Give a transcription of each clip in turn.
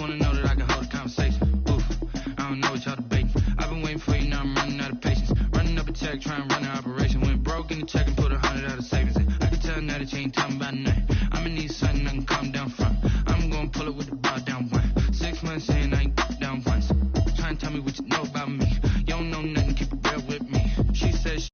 wanna know that I can hold a conversation. Oof, I don't know what y'all debating. I've been waiting for you, now I'm running out of patience. Running up a check, trying to run an operation. Went broke in the check and put 100 out of savings in. I can tell now that you ain't talking about nothing. I'ma need something I can calm down from. I'm gonna pull it with the bar down one. 6 months in, I ain't down once. Trying to tell me what you know about me. You don't know nothing, keep it real with me. She says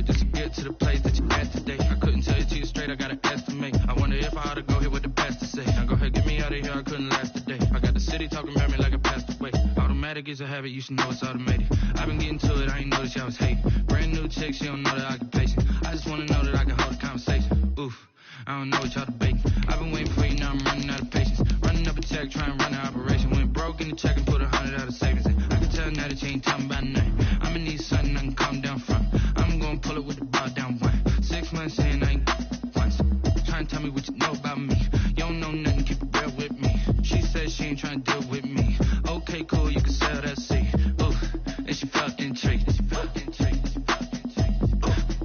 just to get to the place that you're at today. I couldn't tell you to you straight, I gotta estimate. I wonder if I ought to go here with the best to say. Now go ahead, get me out of here, I couldn't last a day. I got the city talking about me like I passed away. Automatic is a habit, you should know it's automated. I've been getting to it, I ain't noticed y'all was hating. Brand new chick, she don't know the occupation. I just wanna know that I can hold a conversation. Oof, I don't know what y'all debating. I've been waiting for you, now I'm running out of patience. Running up a check, trying to run an operation. Went broke in the check and put 100 out of savings in. I can tell now that you ain't talking about nothing. I'ma need something I can calm down from. I'm gonna pull it with the bar down one. 6 months in, I ain't once. Trying to tell me what you know about me. You don't know nothing, keep it real with me. She said she ain't trying to deal with me. Okay, cool, you can sell that seat. Ooh, and she felt intrigued.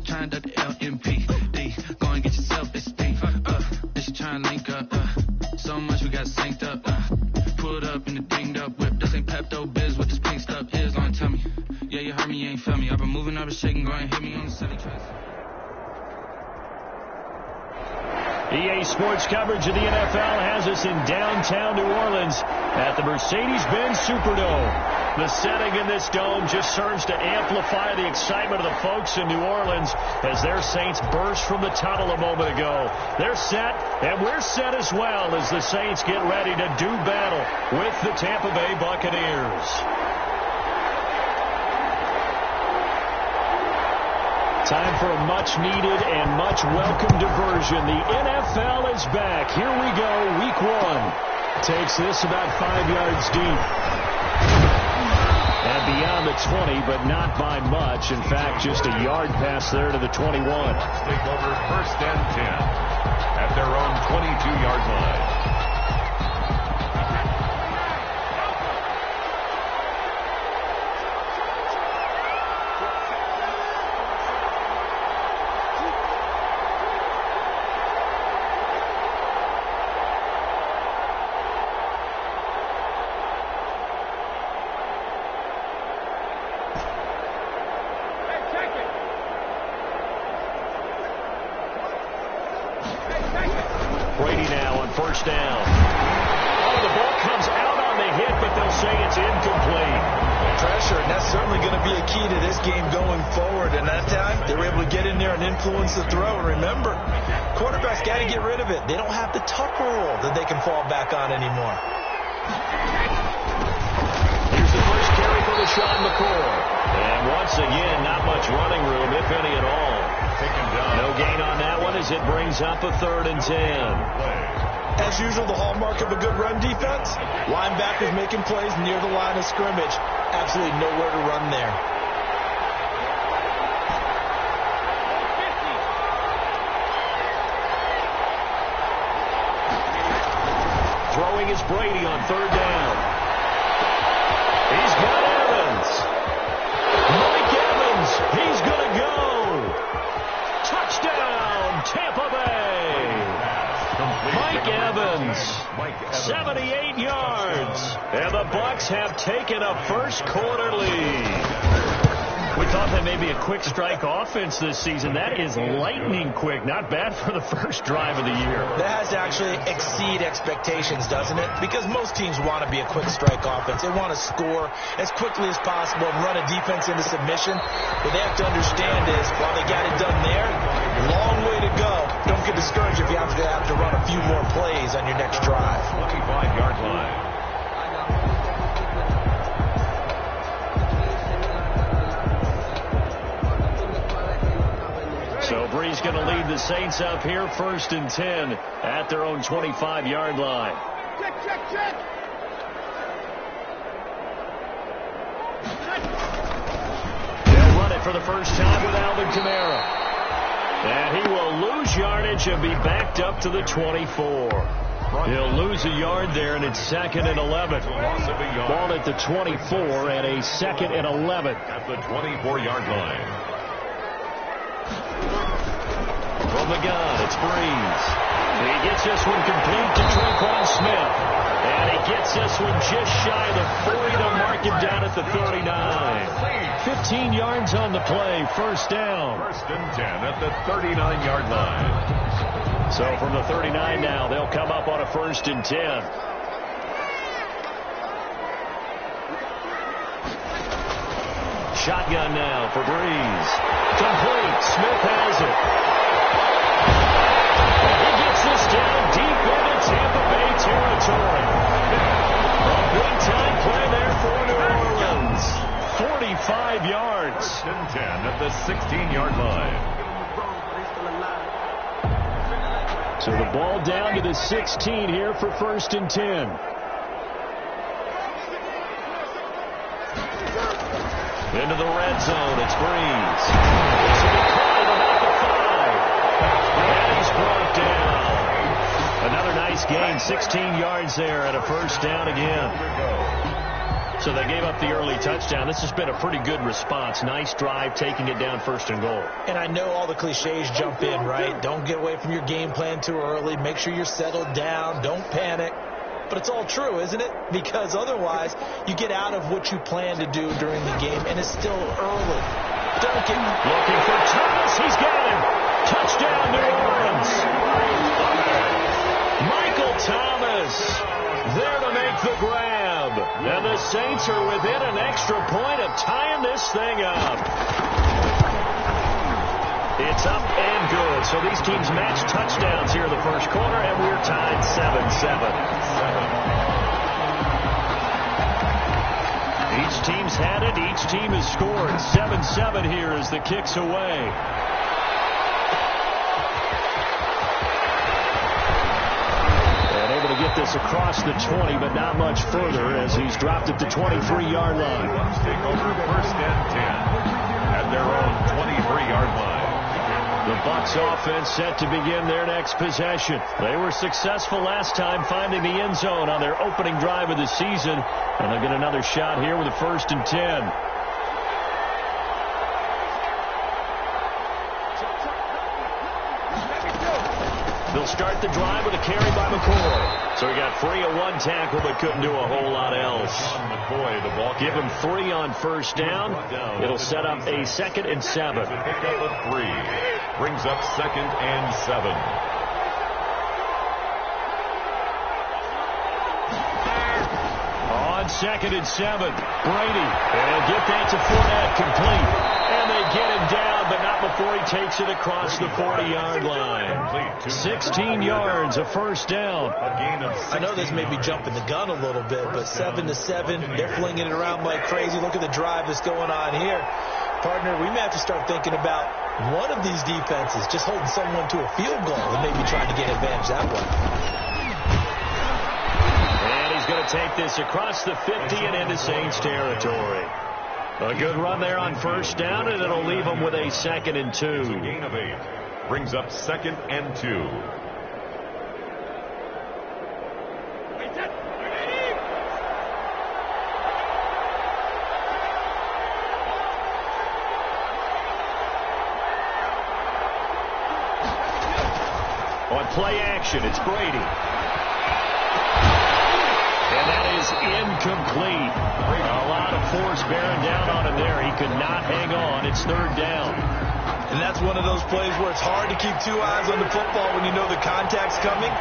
Trying to duck the LMPD. Go and get yourself esteem. And she trying to link up. So much we got synced up. Pulled up in the dinged up whip. This ain't Pepto Biz, what this pink stuff is. Gonna tell me. Yeah, you heard me, you ain't felt me. I've been moving, I've been shaking, go and hit me on the silly tracks. EA Sports coverage of the NFL has us in downtown New Orleans at the Mercedes-Benz Superdome. The setting in this dome just serves to amplify the excitement of the folks in New Orleans as their Saints burst from the tunnel a moment ago. They're set, and we're set as well as the Saints get ready to do battle with the Tampa Bay Buccaneers. Time for a much-needed and much-welcome diversion. The NFL is back. Here we go, week one. Takes this about 5 yards deep. And beyond the 20, but not by much. In fact, just a yard pass there to the 21. Take over 1st and 10 at their own 22-yard line. Brady now on 1st down. Oh, the ball comes out on the hit, but they'll say it's incomplete. Pressure, and that's certainly going to be a key to this game going forward. And that time, they were able to get in there and influence the throw. And remember, quarterbacks got to get rid of it. They don't have the tuck rule that they can fall back on anymore. Here's the first carry for LaShawn McCoy. And once again, not much running room, if any at all. No gain on that one as it brings up a 3rd and 10. As usual, the hallmark of a good run defense, linebackers making plays near the line of scrimmage. Absolutely nowhere to run there. Throwing is Brady on 3rd down. He's got Evans. Mike Evans, he's going to go. Touchdown, Tampa Bay. Mike Evans, 78 yards. And the Bucs have taken a first quarter lead. We thought that may be a quick strike offense this season. That is lightning quick. Not bad for the first drive of the year. That has to actually exceed expectations, doesn't it? Because most teams want to be a quick strike offense. They want to score as quickly as possible and run a defense into submission. What they have to understand is, while they got it done there, long way to go. Don't get discouraged if you have to run a few more plays on your next drive. 25-yard line. So Bree's going to lead the Saints up here 1st and 10 at their own 25-yard line. Check. They'll run it for the first time with Alvin Kamara. And he will lose yardage and be backed up to the 24. He'll lose a yard there, and it's 2nd and 11. Ball at the 24 and a 2nd and 11. At the 24-yard line. From the gun, it's Breeze. He gets this one complete to Tre'Quan Smith. And he gets this one just shy of the 40 to mark him down at the 39. 15 yards on the play, first down. 1st and 10 at the 39-yard line. So from the 39 now, they'll come up on a 1st and 10. Shotgun now for Breeze. Complete. Smith has it. He gets this down deep into Tampa Bay territory. A big-time play there for New Orleans. 45 yards. 1st and 10 at the 16-yard line. So the ball down to the 16 here for 1st and 10. Into the red zone. It's Breeze. This will be caught at about the 5. And he's brought down. Another nice gain. 16 yards there at a 1st down again. So they gave up the early touchdown. This has been a pretty good response. Nice drive, taking it down 1st and goal. And I know all the cliches jump in, right? Don't get away from your game plan too early. Make sure you're settled down. Don't panic. But it's all true, isn't it? Because otherwise, you get out of what you plan to do during the game, and it's still early. Don't get... Looking for Thomas. He's got him. Touchdown, New Orleans. Michael Thomas there to make the grab. And the Saints are within an extra point of tying this thing up. It's up and good. So these teams match touchdowns here in the 1st quarter, and we're tied 7-7. Each team's had it. Each team has scored. 7-7 here as the kick's away. And able to get this across the 20, but not much further as he's dropped at the 23-yard line. Let's take over 1st and 10 at their own 23-yard line. The Bucs offense set to begin their next possession. They were successful last time finding the end zone on their opening drive of the season. And they'll get another shot here with a 1st and 10. They'll start the drive with a carry by McCoy. So he got free of one tackle but couldn't do a whole lot else. McCoy, the ball. Give him 3 on 1st down. It'll set up a 2nd and 7. Pick up a 3. Brings up 2nd and 7. On 2nd and 7, Brady. And get that to Fournette, complete. And they get him down, but not before he takes it across the 40-yard line. 16 yards, a 1st down. A gain of 16. I know this may be jumping the gun a little bit, but 7-7, they're flinging it around like crazy. Look at the drive that's going on here. Partner, we may have to start thinking about one of these defenses just holding someone to a field goal and maybe trying to get advantage that way. And he's going to take this across the 50 and into Saints territory. A good run there on 1st down, and it'll leave them with a 2nd and 2. A gain of 8. Brings up 2nd and 2. On play action, it's Brady. And that is incomplete. A lot of force bearing down on him there. He could not hang on. It's 3rd down. And that's one of those plays where it's hard to keep 2 eyes on the football when you know the contact's coming,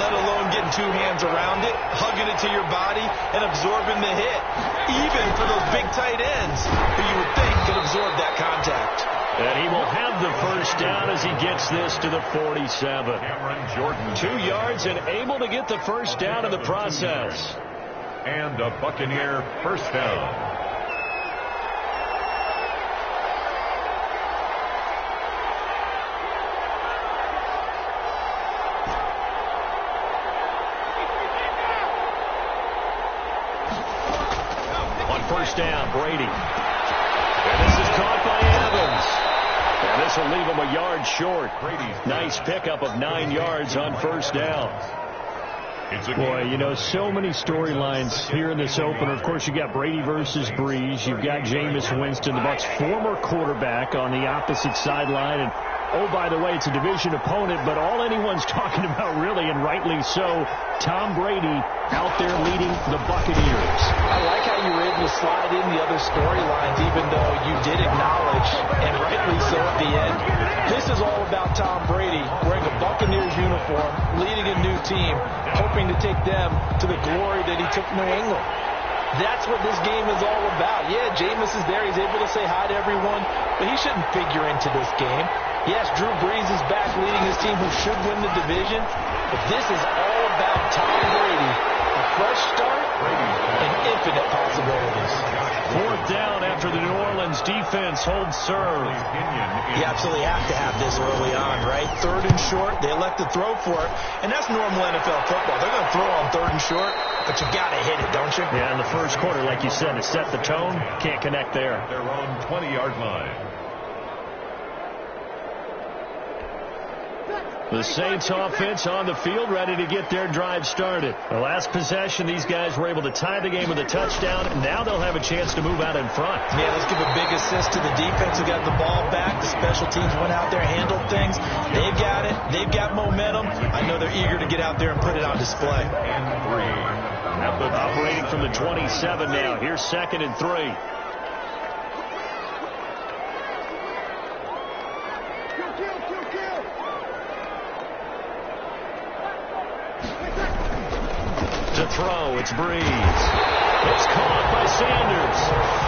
let alone getting 2 hands around it, hugging it to your body, and absorbing the hit. Even for those big tight ends who you would think could absorb that contact. And he will have the 1st down as he gets this to the 47. Cameron Jordan. 2 yards and able to get the 1st down in the process. And a Buccaneer 1st down. On 1st down, Brady. And this is caught by This will leave him a yard short. Nice pickup of 9 yards on first down. Boy, you know, so many storylines here in this opener. Of course, you got Brady versus Breeze. You've got Jameis Winston, the Bucs' former quarterback, on the opposite sideline. And, oh, by the way, it's a division opponent, but all anyone's talking about, really, and rightly so, Tom Brady out there leading the Buccaneers. I like how you were able to slide in the other storylines, even though you did acknowledge, and rightly so at the end, this is all about Tom Brady wearing a Buccaneers uniform, leading a new team, hoping to take them to the glory that he took New England. That's what this game is all about. Yeah, Jameis is there. He's able to say hi to everyone, but he shouldn't figure into this game. Yes, Drew Brees is back leading his team who should win the division, but this is all about Tom Brady. A fresh start and infinite possibilities. Fourth down after the New Orleans defense holds serve. You absolutely have to have this early on, right? Third and short, they elect to throw for it, and that's normal NFL football. They're going to throw on third and short, but you got to hit it, don't you? Yeah, in the first quarter, like you said, to set the tone, can't connect there. Their own 20-yard line. The Saints offense on the field, ready to get their drive started. The last possession, these guys were able to tie the game with a touchdown, and now they'll have a chance to move out in front. Yeah, let's give a big assist to the defense who got the ball back. The special teams went out there, handled things. They've got it. They've got momentum. I know they're eager to get out there and put it on display. Operating from the 27 now. Here's 2nd and 3. To throw, it's Breeze. It's caught by Sanders.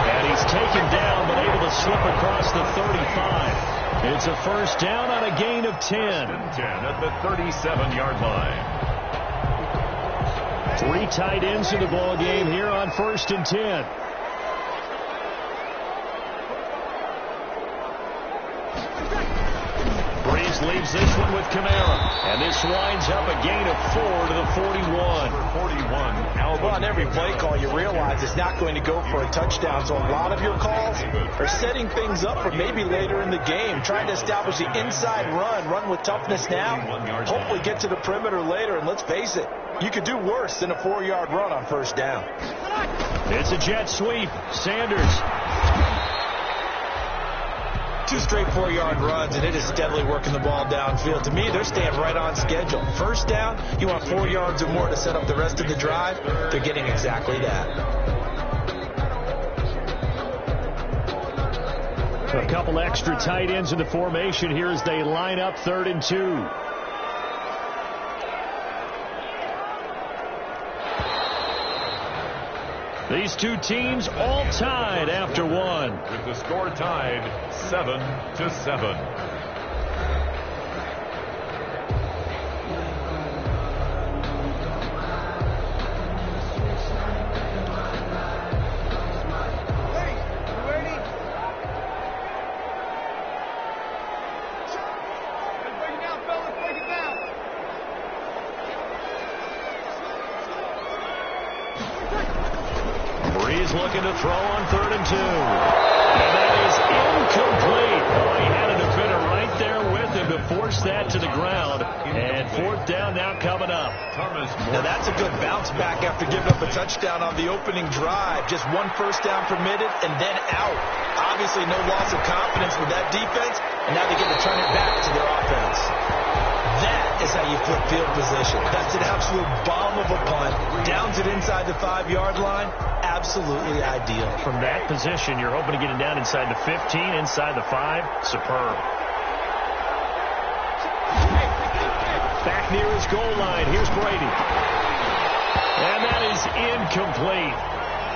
And he's taken down, but able to slip across the 35. It's a first down on a gain of 10. 10 at the 37-yard line. 3 tight ends in the ball game here on 1st and 10. Breeze leaves this one with Canale. And this winds up a gain of 4 to the 41. 41. Well, on every play call, you realize it's not going to go for a touchdown. So a lot of your calls are setting things up for maybe later in the game, trying to establish the inside run with toughness now, hopefully get to the perimeter later. And let's face it, you could do worse than a 4-yard run on first down. It's a jet sweep. Sanders. 2 straight 4-yard runs, and it is steadily working the ball downfield. To me, they're staying right on schedule. First down, you want 4 yards or more to set up the rest of the drive. They're getting exactly that. A couple extra tight ends in the formation here as they line up 3rd and 2. These two teams all tied after one. With the score tied 7-7. Breeze looking to throw on 3rd and 2. And that is incomplete. Oh, he had a defender right there with him to force that to the ground. And 4th down now coming up. Now that's a good bounce back after giving up a touchdown on the opening drive. Just 1 first down permitted and then out. Obviously no loss of confidence with that defense, and now they get to turn it back to their offense. That is how you flip field position. That's an absolute bomb of a punt. Downs it inside the 5-yard line. Absolutely ideal. From that position, you're hoping to get it down inside the 15, inside the 5. Superb. Back near his goal line. Here's Brady. And that is incomplete.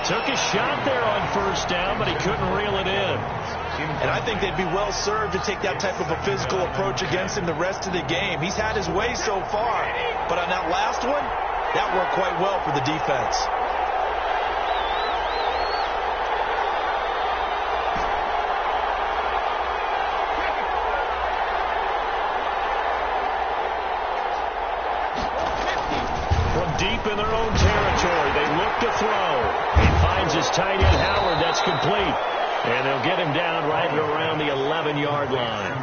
Took a shot there on first down, but he couldn't reel it in. And I think they'd be well served to take that type of a physical approach against him the rest of the game. He's had his way so far, but on that last one, that worked quite well for the defense. From deep in their own territory, they look to throw. He finds his tight end, Howard. That's complete. And they'll get him down right around the 11-yard line.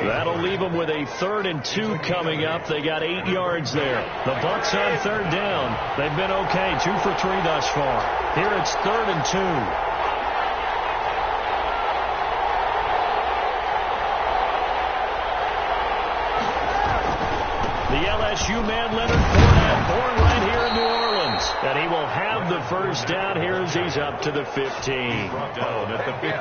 That'll leave them with a 3rd and 2 coming up. They got 8 yards there. The Bucs on 3rd down. They've been okay, 2 for 3 thus far. Here it's 3rd and 2. The LSU man, Leonard Fournette, born right here in New Orleans. And he will have the first down here as he's up to the 15.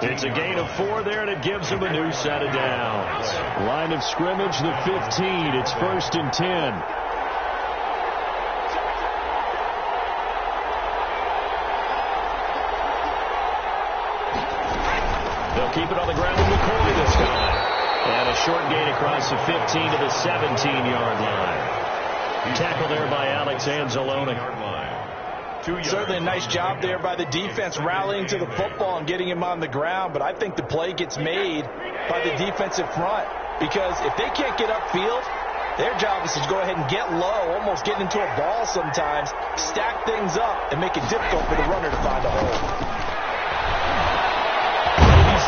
It's a gain of 4 there, and it gives him a new set of downs. Line of scrimmage, the 15. It's 1st and 10. They'll keep it on the ground with McCoy this time. And a short gain across the 15 to the 17-yard line. Tackle there by Alex Anzalone. Certainly a nice job there by the defense rallying to the football and getting him on the ground. But I think the play gets made by the defensive front. Because if they can't get upfield, their job is to go ahead and get low, almost get into a ball sometimes, stack things up, and make it difficult for the runner to find a hole.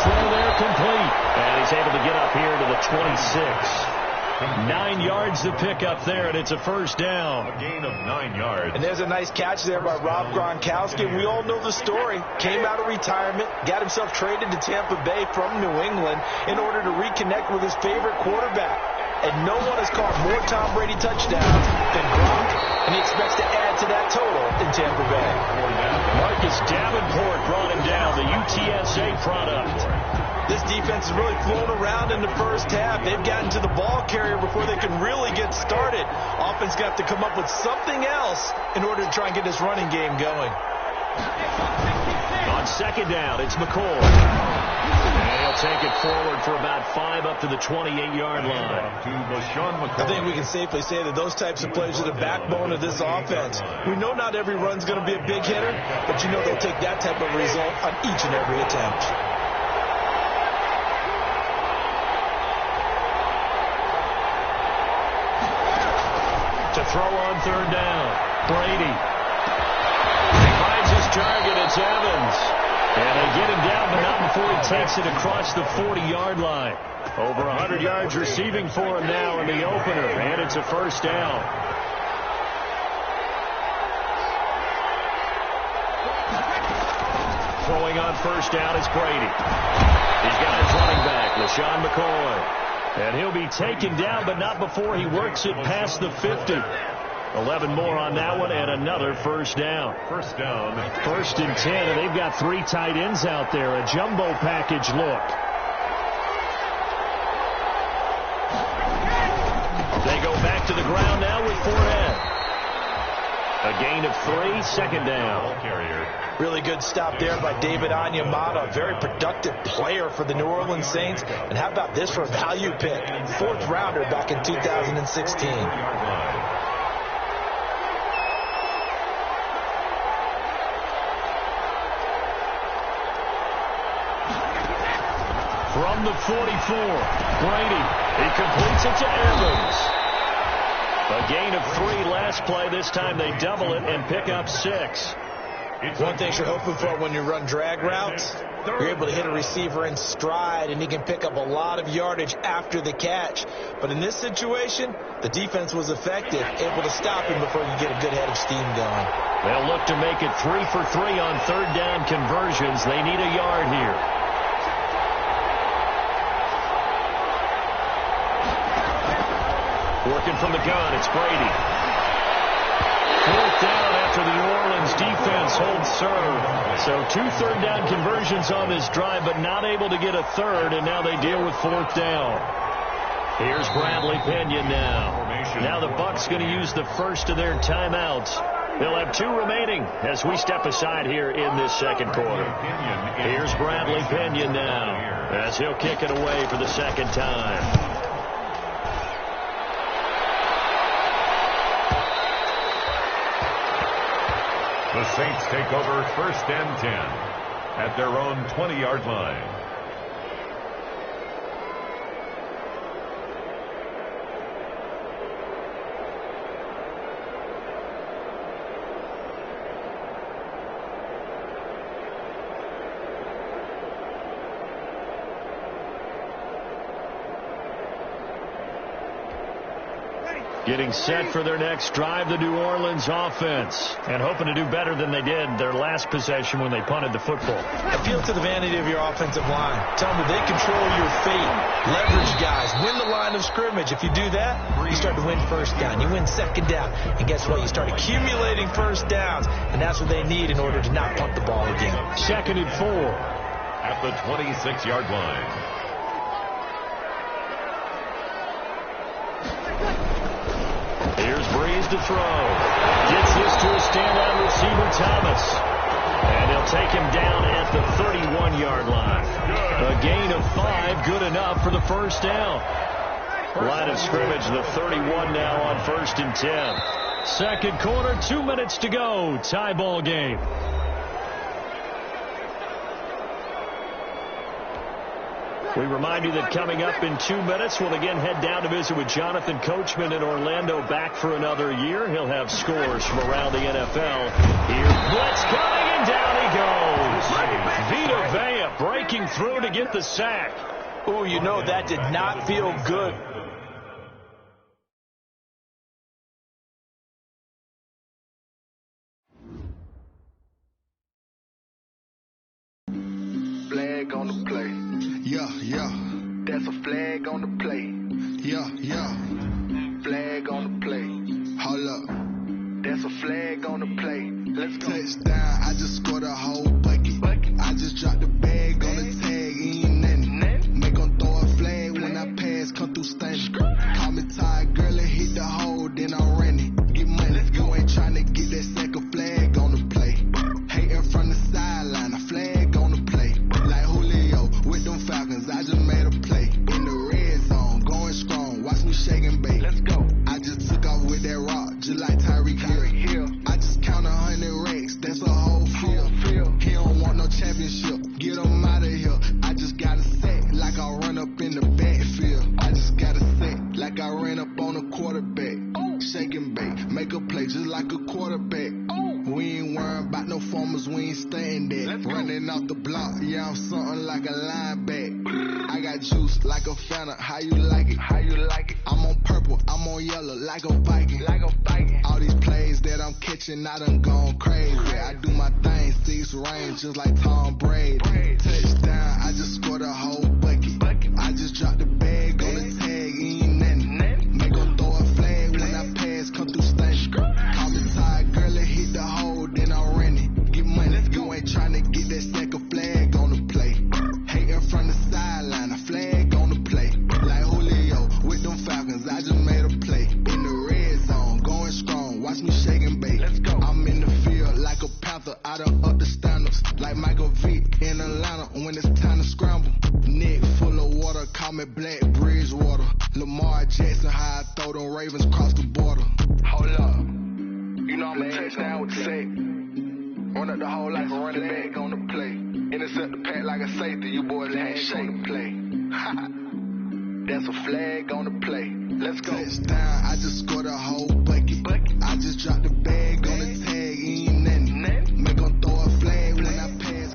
Throw there complete. And he's able to get up here to the 26. 9 yards to pick up there, and it's a first down. A gain of 9 yards. And there's a nice catch there by Rob Gronkowski. And we all know the story. Came out of retirement, got himself traded to Tampa Bay from New England in order to reconnect with his favorite quarterback. And no one has caught more Tom Brady touchdowns than Gronk, and he expects to add to that total in Tampa Bay. Marcus Davenport brought him down, the UTSA product. This defense has really flown around in the first half. They've gotten to the ball carrier before they can really get started. Offense got to come up with something else in order to try and get this running game going. On 2nd down, it's McCoy. And he'll take it forward for about 5 up to the 28-yard line. I think we can safely say that those types of plays are the backbone of this offense. We know not every run's going to be a big hitter, but you know they'll take that type of result on each and every attempt. To throw on 3rd down, Brady. Finds his target, it's Evans. And they get him down, but not before he takes it across the 40-yard line. Over 100 yards receiving for him now in the opener, and it's a first down. Throwing on 1st down is Brady. He's got his running back, LaShawn McCoy. And he'll be taken down, but not before he works it past the 50. 11 more on that one, and another first down. 1st down. 1st and 10, and they've got 3 tight ends out there. A jumbo package look. They go back to the ground now with Fournette. A gain of 3, 2nd down. Really good stop there by David Onyemata, a very productive player for the New Orleans Saints. And how about this for a value pick? 4th rounder back in 2016. From the 44, Brady. He completes it to Evans. A gain of 3 last play. This time they double it and pick up 6. One thing you're hoping for when you run drag routes, you're able to hit a receiver in stride, and he can pick up a lot of yardage after the catch. But in this situation, the defense was effective, able to stop him before you get a good head of steam going. They'll look to make it 3 for 3 on 3rd down conversions. They need a yard here. Working from the gun, it's Brady. 4th down after the New Orleans defense holds serve. So 2 3rd down conversions on this drive, but not able to get a 3rd, and now they deal with 4th down. Here's Bradley Pinion now. Now the Bucs going to use the first of their timeouts. They'll have 2 remaining as we step aside here in this 2nd quarter. Here's Bradley Pinion now as he'll kick it away for the 2nd time. The Saints take over 1st and 10 at their own 20-yard line. Getting set for their next drive, the New Orleans offense. And hoping to do better than they did their last possession when they punted the football. Appeal to the vanity of your offensive line. Tell them they control your fate. Leverage guys. Win the line of scrimmage. If you do that, you start to win first down. You win second down. And guess what? You start accumulating first downs. And that's what they need in order to not punt the ball again. 2nd and 4. At the 26-yard line. Here's Breeze to throw. Gets this to a standout receiver, Thomas. And he'll take him down at the 31-yard line. A gain of 5, good enough for the first down. Line of scrimmage, the 31 now on 1st and 10. Second quarter, 2 minutes to go. Tie ball game. We remind you that coming up in 2 minutes, we'll again head down to visit with Jonathan Coachman in Orlando, back for another year. He'll have scores from around the NFL. Here's blitz coming, and down he goes. Vita Vea breaking through to get the sack. Oh, you know that did not feel good. Flag on the play. Yeah, yeah. That's a flag on the play. Yeah, yeah. Flag on the play. Hold up. That's a flag on the play. Let's go. Touchdown. I just scored a whole bucket. I just dropped the bag on the tag. Ain't nothing. Make them throw a flag when I pass. Come through standing. Call me tired, girl, and hit the hole. Then I'm running. Get money. You ain't trying to get that second flag on the play. Hating from the sideline. A flag on the play. Like Julio with them Falcons. I just made a play. In the red zone. Going strong. Watch me shake and bake. Let's go. I just took off with that rock. Just like Tyreek Hill. I just count 100 racks. That's a whole field. He don't want no championship. Get him out of here. I just got a set like I run up in the backfield. I just got a set like I ran up on a quarterback. Shake and bake. Make a play just like a quarterback. We ain't worrying about no formers. We ain't staying there. Running off the block. Yeah, I'm something like a linebacker. I got juice like a Fanta. How you like it? How you like it? I'm on purple. I'm on yellow like a Viking. Like a Viking. All these plays that I'm catching, I done gone crazy. I do my thing, 6 range just like Tom Brady. Touchdown, I just scored a whole bucket. I just dropped the bag on the tag, ain't nothing. Make them throw a flag when I pass, come through station. Call me tired, girl, and hit the hole, then I'm running. Get money, you ain't trying to get that second flag on the play. Hating from the sideline, a flag on the play. Like Julio with them Falcons, I just made a play. In the red zone, going strong, watch me shake and bake. Let's go. I'm in the field like a panther, I done up the standards. Like Michael Vick in Atlanta when it's time to scramble. Neck full of water, call me Black Bridgewater. Lamar Jackson, how I throw them Ravens cross the border. Hold up. You know I'm a touchdown with the sack. Run up the whole like a running back on the play. Intercept the pack like a safety. You boys ain't shake the play. That's a flag on the play. Let's go. Touchdown. I just scored a whole bucket. I just dropped the bag on the tag. Ain't nothing. Make them throw a flag when I pass.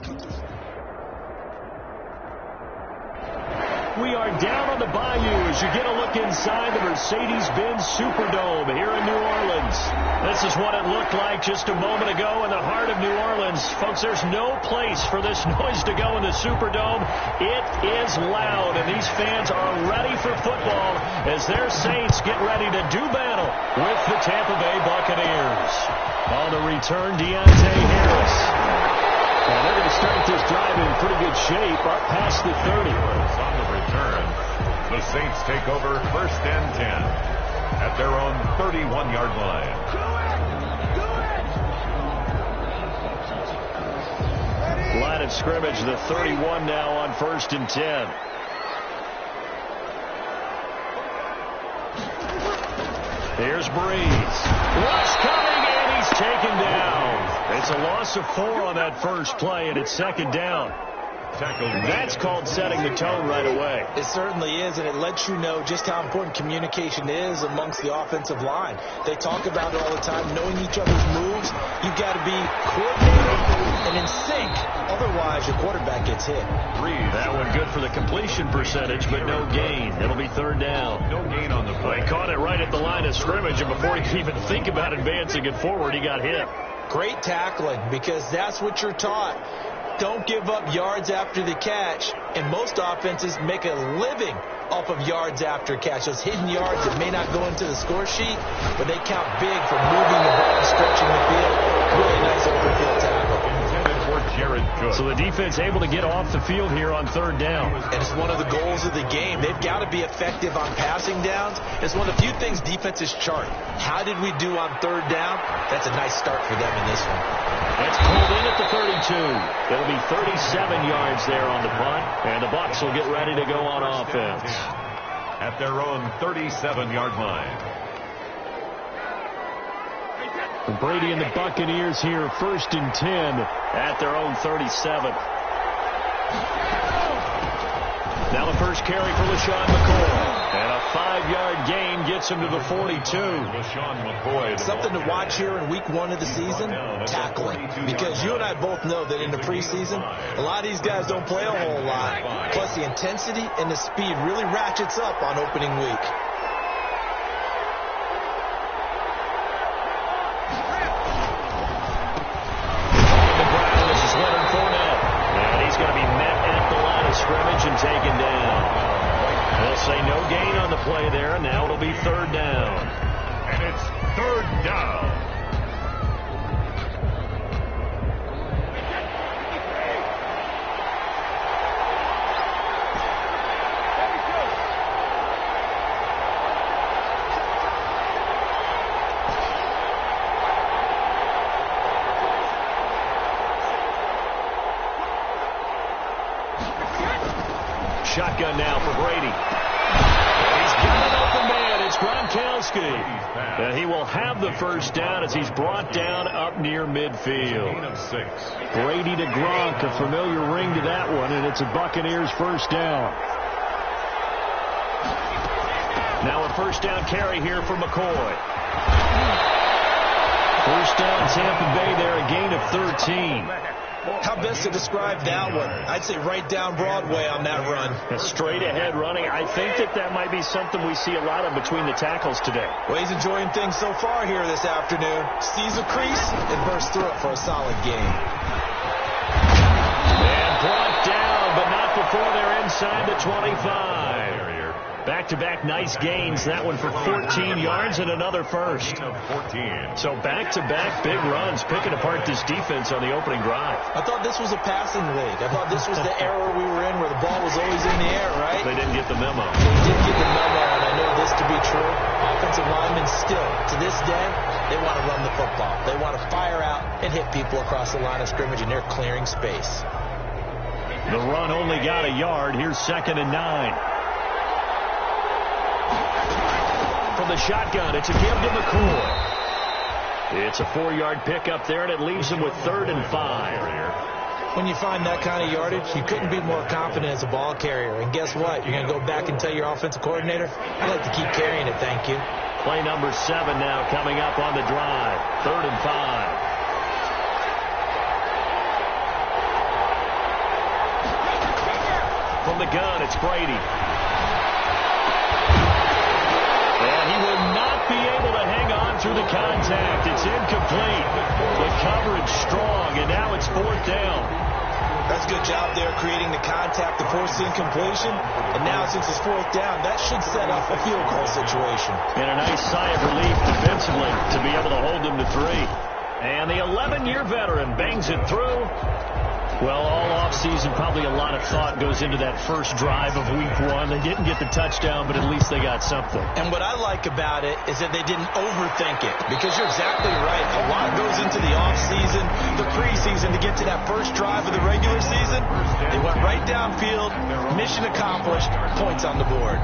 We are down on the bayou as you get a look inside the Mercedes-Benz Superdome here in New Orleans. This is what it looked like just a moment ago in the heart of New Orleans. Folks, there's no place for this noise to go in the Superdome. It is loud, and these fans are ready for football as their Saints get ready to do battle with the Tampa Bay Buccaneers. On the return, Deontay Harris. And they're going to start this drive in pretty good shape up past the 30. On the return, the Saints take over 1st and 10 at their own 31-yard line. Line of scrimmage, the 31 now on 1st and 10. Here's Breeze. Rush coming, and he's taken down. It's a loss of 4 on that first play, and it's 2nd down. That's called setting the tone right away. It certainly is, and it lets you know just how important communication is amongst the offensive line. They talk about it all the time, knowing each other's moves. You've got to be coordinated and in sync. Otherwise, your quarterback gets hit. That one good for the completion percentage, but no gain. It'll be third down. No gain on the play. They caught it right at the line of scrimmage, and before he could even think about advancing it forward, he got hit. Great tackling, because that's what you're taught. Don't give up yards after the catch, and most offenses make a living off of yards after catch. Those hidden yards that may not go into the score sheet, but they count big for moving the ball and stretching the field. Really nice open field tackle. So the defense able to get off the field here on third down. And it's one of the goals of the game. They've got to be effective on passing downs. It's one of the few things defenses chart. How did we do on third down? That's a nice start for them in this one. That's pulled in at the 32. It'll be 37 yards there on the punt, and the Bucs will get ready to go on offense. At their own 37-yard line. Brady and the Buccaneers here, 1st and 10 at their own 37. Now the first carry for LaShawn McCoy. And a 5-yard gain gets him to the 42. LaShawn McCoy. Something to watch here in week 1 of the season, tackling. Because you and I both know that in the preseason, a lot of these guys don't play a whole lot. Plus the intensity and the speed really ratchets up on opening week. Scrimmage and taken down. They'll say no gain on the play there. Now it'll be third down. And it's third down. Shotgun now for Brady. He's got an open man. It's Gronkowski. And he will have the first down as he's brought down up near midfield. Brady to Gronk, a familiar ring to that one, and it's a Buccaneers first down. Now a first down carry here for McCoy. First down Tampa Bay there, a gain of 13. How best to describe that one? I'd say right down Broadway on that run. A straight ahead running. I think that might be something we see a lot of between the tackles today. Well, he's enjoying things so far here this afternoon. Sees a crease and bursts through it for a solid game. And brought down, but not before they're inside the 25. Back-to-back nice gains. That one for 14 yards and another first. So back-to-back big runs, picking apart this defense on the opening drive. I thought this was a passing league. I thought this was the era we were in where the ball was always in the air, right? They didn't get the memo. They did get the memo, and I know this to be true. Offensive linemen still, to this day, they want to run the football. They want to fire out and hit people across the line of scrimmage, and they're clearing space. The run only got a yard. Here's 2nd and 9. From the shotgun, it's a give to McCoy. It's a 4-yard pickup there, and it leaves him with 3rd and 5. When you find that kind of yardage, you couldn't be more confident as a ball carrier. And guess what? You're going to go back and tell your offensive coordinator, I'd like to keep carrying it, thank you. Play number 7 now coming up on the drive. 3rd and 5. From the gun, it's Brady. And he will not be able to hang on through the contact. It's incomplete. The coverage strong, and now it's 4th down. That's a good job there creating the contact to force the incompletion. And now since it's 4th down, that should set up a field goal situation. And a nice sigh of relief defensively to be able to hold them to 3. And the 11-year veteran bangs it through. Well, all offseason, probably a lot of thought goes into that first drive of week 1. They didn't get the touchdown, but at least they got something. And what I like about it is that they didn't overthink it, because you're exactly right. A lot goes into the offseason, the preseason to get to that first drive of the regular season. They went right downfield, mission accomplished, points on the board.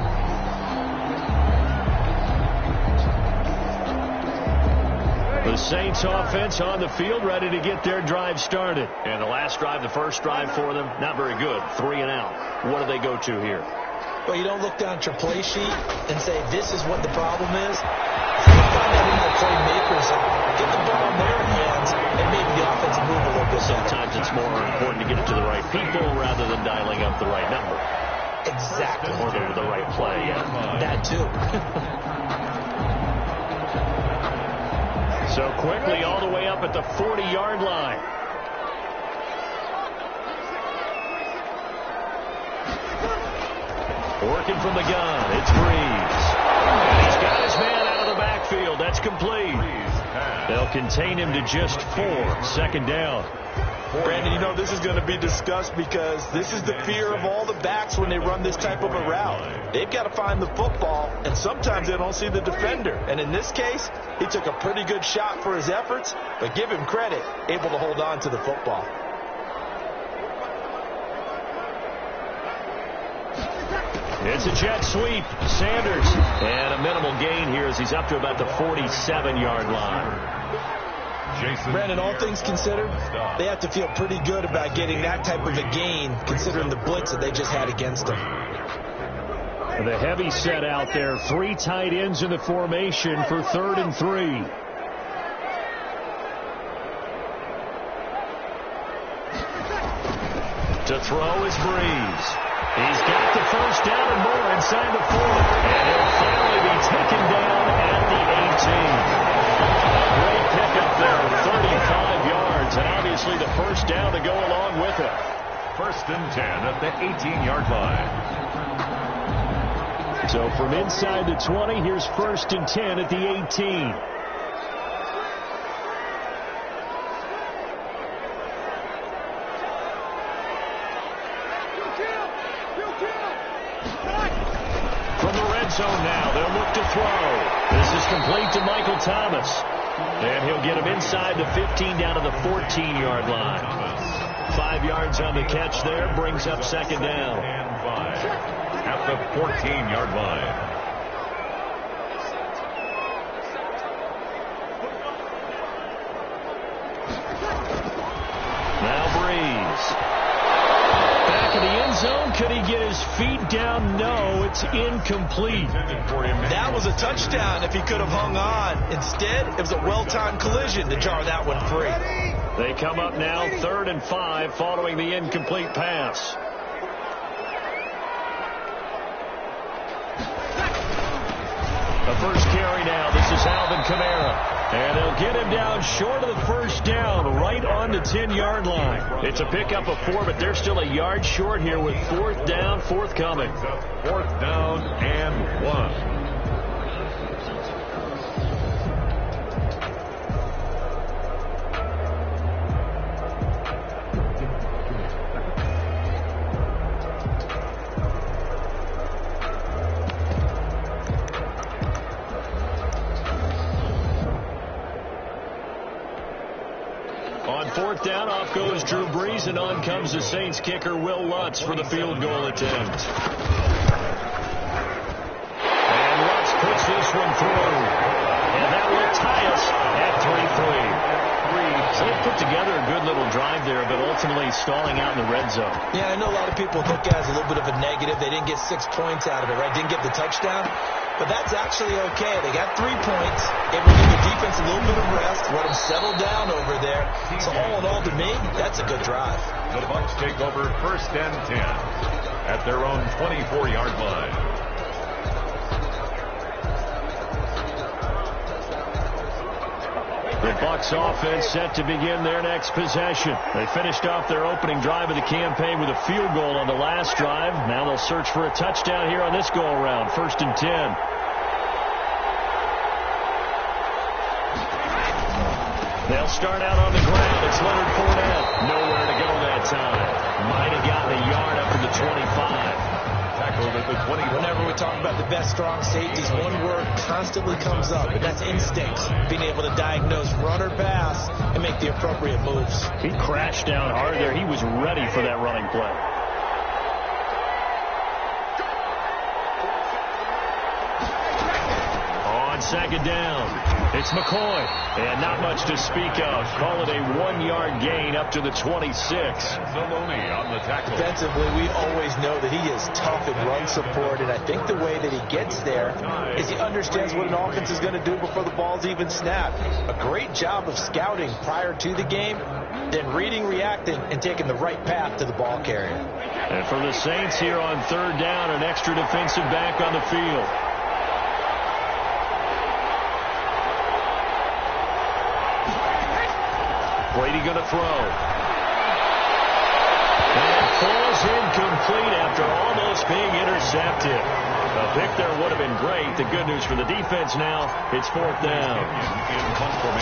The The Saints offense on the field, ready to get their drive started. And the last drive, the first drive for them, not very good. 3 and out. What do they go to here? Well, you don't look down at your play sheet and say, this is what the problem is. You find out who your playmakers are. Get the ball in their hands and maybe the offense move a little bit. Sometimes it's more important to get it to the right people rather than dialing up the right number. Exactly. Or the right play, yeah. That too. So quickly all the way up at the 40-yard line. Working from the gun, it's Breeze. And he's got his man out of the backfield. That's complete. They'll contain him to just 4. Second down. Brandon, you know this is going to be discussed because this is the fear of all the backs when they run this type of a route. They've got to find the football, and sometimes they don't see the defender. And in this case, he took a pretty good shot for his efforts, but give him credit, able to hold on to the football. It's a jet sweep. Sanders. And a minimal gain here as he's up to about the 47-yard line. Brandon, all things considered, they have to feel pretty good about getting that type of a gain considering the blitz that they just had against them. The heavy set out there. 3 tight ends in the formation for 3rd and 3. To throw is Breeze. He's got the first down and more inside the 4. And he'll finally be taken down at the 18. Great pickup there, 35 yards, and obviously the first down to go along with it. 1st and 10 at the 18-yard line. So from inside the 20, here's 1st and 10 at the 18. From the red zone now, they'll look to throw. This is complete to Michael Thomas. And he'll get him inside the 15 down to the 14-yard line. 5 yards on the catch there, brings up 2nd down. And 5 at the 14-yard line. Now Breeze. Back in the end zone. Could he get his feet down? No, it's incomplete. That was a touchdown if he could have hung on. Instead, it was a well-timed collision to jar that one free. They come up now 3rd and 5 following the incomplete pass. The first carry now. This is Alvin Kamara. And they'll get him down short of the first down, right on the 10-yard line. It's a pickup of 4, but they're still a yard short here with 4th down, forthcoming. 4th down and 1. On 4th down, off goes Drew Brees, and on comes the Saints kicker, Will Lutz, for the field goal attempt. And Lutz puts this one through. And that will tie us at 3-3. So they put together a good little drive there, but ultimately stalling out in the red zone. Yeah, I know a lot of people look at it as a little bit of a negative. They didn't get 6 points out of it, right? Didn't get the touchdown. But that's actually okay. They got 3 points. It will give the defense a little bit of rest, let them settle down over there. So all in all, to me, that's a good drive. The Bucs take over 1st and 10 at their own 24-yard line. The Bucs offense set to begin their next possession. They finished off their opening drive of the campaign with a field goal on the last drive. Now they'll search for a touchdown here on this go-around. 1st and 10. They'll start out on the ground. It's Leonard Fournette. Nowhere to go that time. Might have gotten a yard up to the 25. Tackled at the 20. Whenever we talk about the best strong safeties, one word constantly comes up, and that's instincts. Being able to diagnose run or pass and make the appropriate moves. He crashed down hard there. He was ready for that running play. On on second down. It's McCoy. And not much to speak of. Call it a 1-yard gain up to the 26. Maloney on the tackle. Defensively, we always know that he is tough in run support, and I think the way that he gets there is he understands what an offense is going to do before the ball's even snapped. A great job of scouting prior to the game, then reading, reacting, and taking the right path to the ball carrier. And for the Saints here on third down, an extra defensive back on the field. Brady going to throw. And falls incomplete after almost being intercepted. A pick there would have been great. The good news for the defense now, it's fourth down.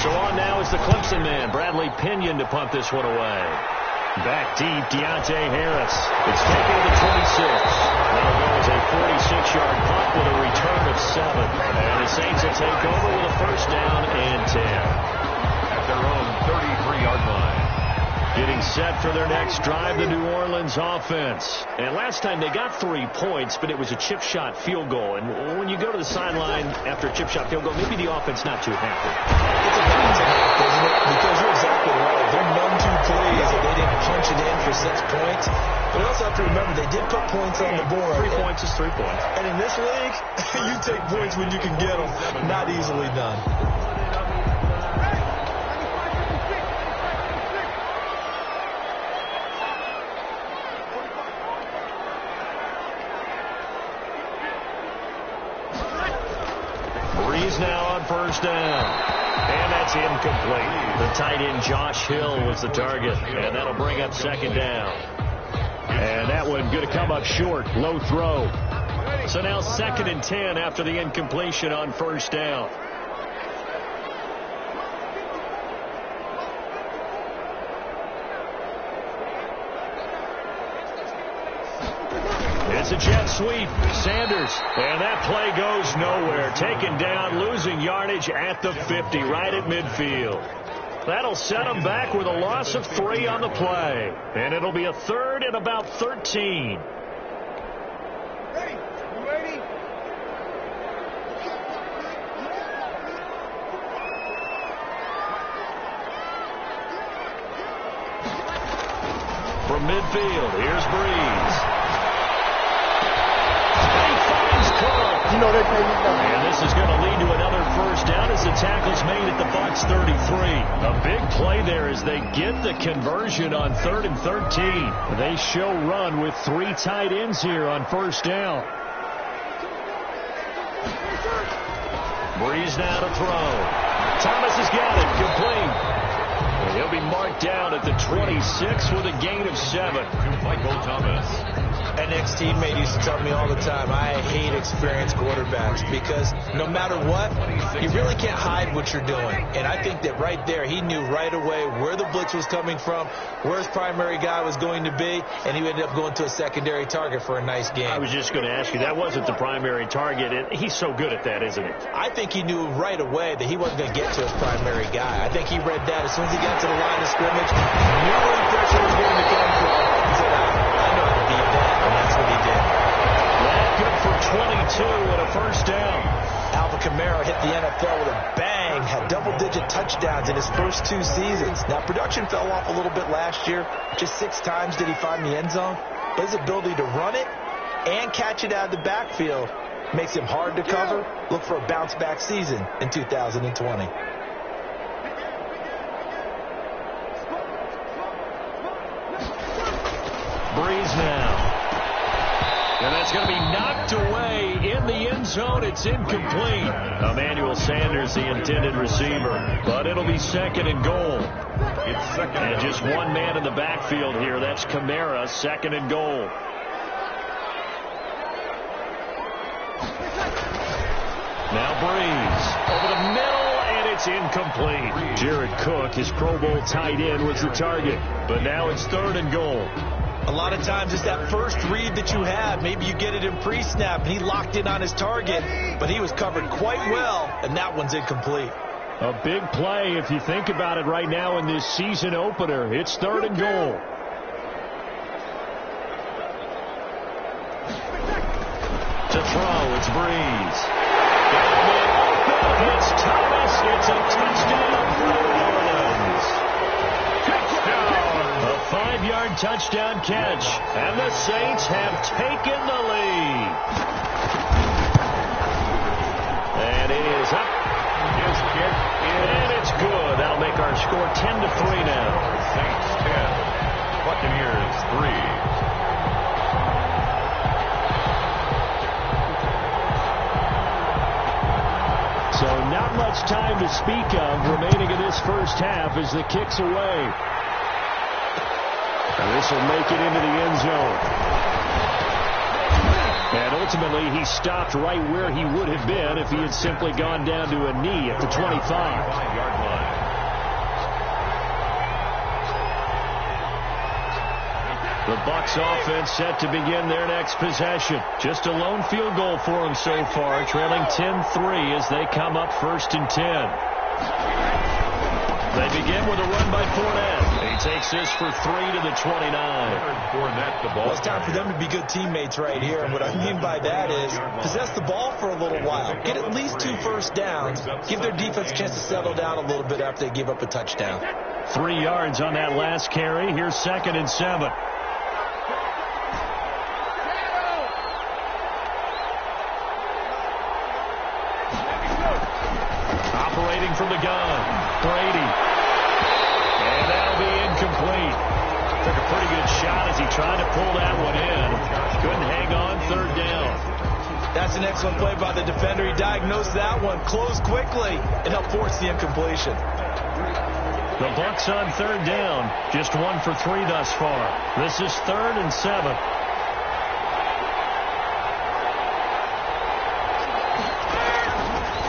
So on now is the Clemson man, Bradley Pinion, to punt this one away. Back deep, Deontay Harris. It's taken to the 26. That'll go as a 46-yard punt with a return of 7. And the Saints will take over with a first down and 10. At their own 33-yard line. Getting set for their next drive, the New Orleans offense. And last time they got 3 points, but it was a chip shot field goal. And when you go to the sideline after a chip shot field goal, maybe the offense not too happy. It's a balancing act, isn't it? Because you're exactly right. They're none too pleased that they didn't punch it in for 6 points. But you also have to remember they did put points on the board. 3 points is 3 points. And in this league, you take points when you can get them. Not easily done. Now on first down. And that's incomplete. The tight end Josh Hill was the target. And that'll bring up second down. And that one going to come up short. Low throw. So now 2nd and 10 after the incompletion on first down. It's a jet sweep. Sanders. And that play goes nowhere. Taken down, losing yardage at the 50, right at midfield. That'll set them back with a loss of 3 on the play. And it'll be a 3rd and about 13. From midfield, here's Breeze. And this is going to lead to another first down as the tackle's made at the Bucs 33. A big play there as they get the conversion on 3rd and 13. They show run with 3 tight ends here on first down. Breeze now to throw. Thomas has got it, complete. And he'll be marked down at the 26 with a gain of 7. Michael Thomas. An ex-teammate used to tell me all the time, I hate experienced quarterbacks because no matter what, you really can't hide what you're doing. And I think that right there, he knew right away where the blitz was coming from, where his primary guy was going to be, and he ended up going to a secondary target for a nice game. I was just going to ask you, that wasn't the primary target. He's so good at that, isn't he? I think he knew right away that he wasn't going to get to his primary guy. I think he read that as soon as he got to the line of scrimmage, knew where the pressure was going to come from. He said, I know how to beat that, and that's what he did. That good for 22 and a first down. Alvin Kamara hit the NFL with a bang, had double-digit touchdowns in his first 2 seasons. Now, production fell off a little bit last year. Just 6 times did he find the end zone. But his ability to run it and catch it out of the backfield makes him hard to cover. Look for a bounce-back season in 2020. Breeze now. And that's going to be knocked away in the end zone. It's incomplete. Emmanuel Sanders, the intended receiver. But it'll be 2nd and goal. It's 2nd and just one man in the backfield here. That's Kamara, 2nd and goal. Now Breeze over the middle, and it's incomplete. Jared Cook, his Pro Bowl tight end, was the target. But now it's 3rd and goal. A lot of times it's that first read that you have. Maybe you get it in pre-snap, and he locked in on his target, but he was covered quite well, and that one's incomplete. A big play if you think about it right now in this season opener. It's 3rd and goal. To throw, it's Breeze. Open, It's Thomas. It's a touchdown for New Orleans. A 5-yard touchdown catch, and the Saints have taken the lead. And it is up. His kick is And it's good. That'll make our score 10-3 now. Saints 10, Buccaneers 3. So not much time to speak of remaining in this first half as the kick's away. And this will make it into the end zone. And ultimately, he stopped right where he would have been if he had simply gone down to a knee at the 25. 5-yard line. The Bucs offense set to begin their next possession. Just a lone field goal for them so far, trailing 10-3 as they come up 1st and 10. They begin with a run by Fournette. He takes this for 3 to the 29. Fournette, the ball. Well, it's time for them to be good teammates right here. And what I mean by that is possess the ball for a little while. Get at least 2 first downs. Give their defense a chance to settle down a little bit after they give up a touchdown. 3 yards on that last carry. Here's 2nd and 7. Operating from the gun, Brady. And that'll be incomplete. Took a pretty good shot as he tried to pull that one in. Couldn't hang on, 3rd down. That's an excellent play by the defender. He diagnosed that one, closed quickly, and helped force the incompletion. The Bucs on 3rd down, just 1 for 3 thus far. This is 3rd and 7.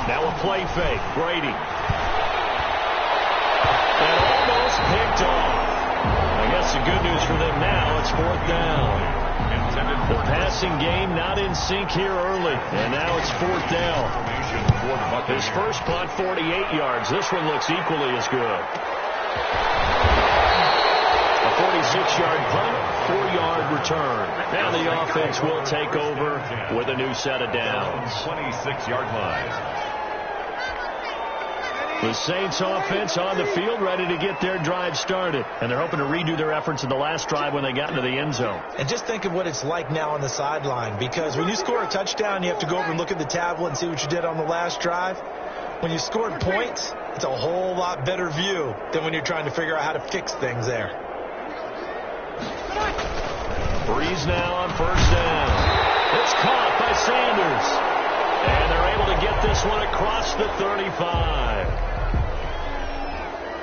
Now a play fake. Brady. And almost picked off. I guess the good news for them now, it's 4th down. The passing game not in sync here early. And now it's 4th down. His first punt, 48 yards. This one looks equally as good. A 46-yard punt, 4-yard return. Now the offense will take over with a new set of downs. 26-yard line. The Saints offense on the field ready to get their drive started. And they're hoping to redo their efforts in the last drive when they got into the end zone. And just think of what it's like now on the sideline. Because when you score a touchdown, you have to go over and look at the tablet and see what you did on the last drive. When you scored points, it's a whole lot better view than when you're trying to figure out how to fix things there. Breeze now on 1st down. It's caught by Sanders. And they're able to get this one across the 35.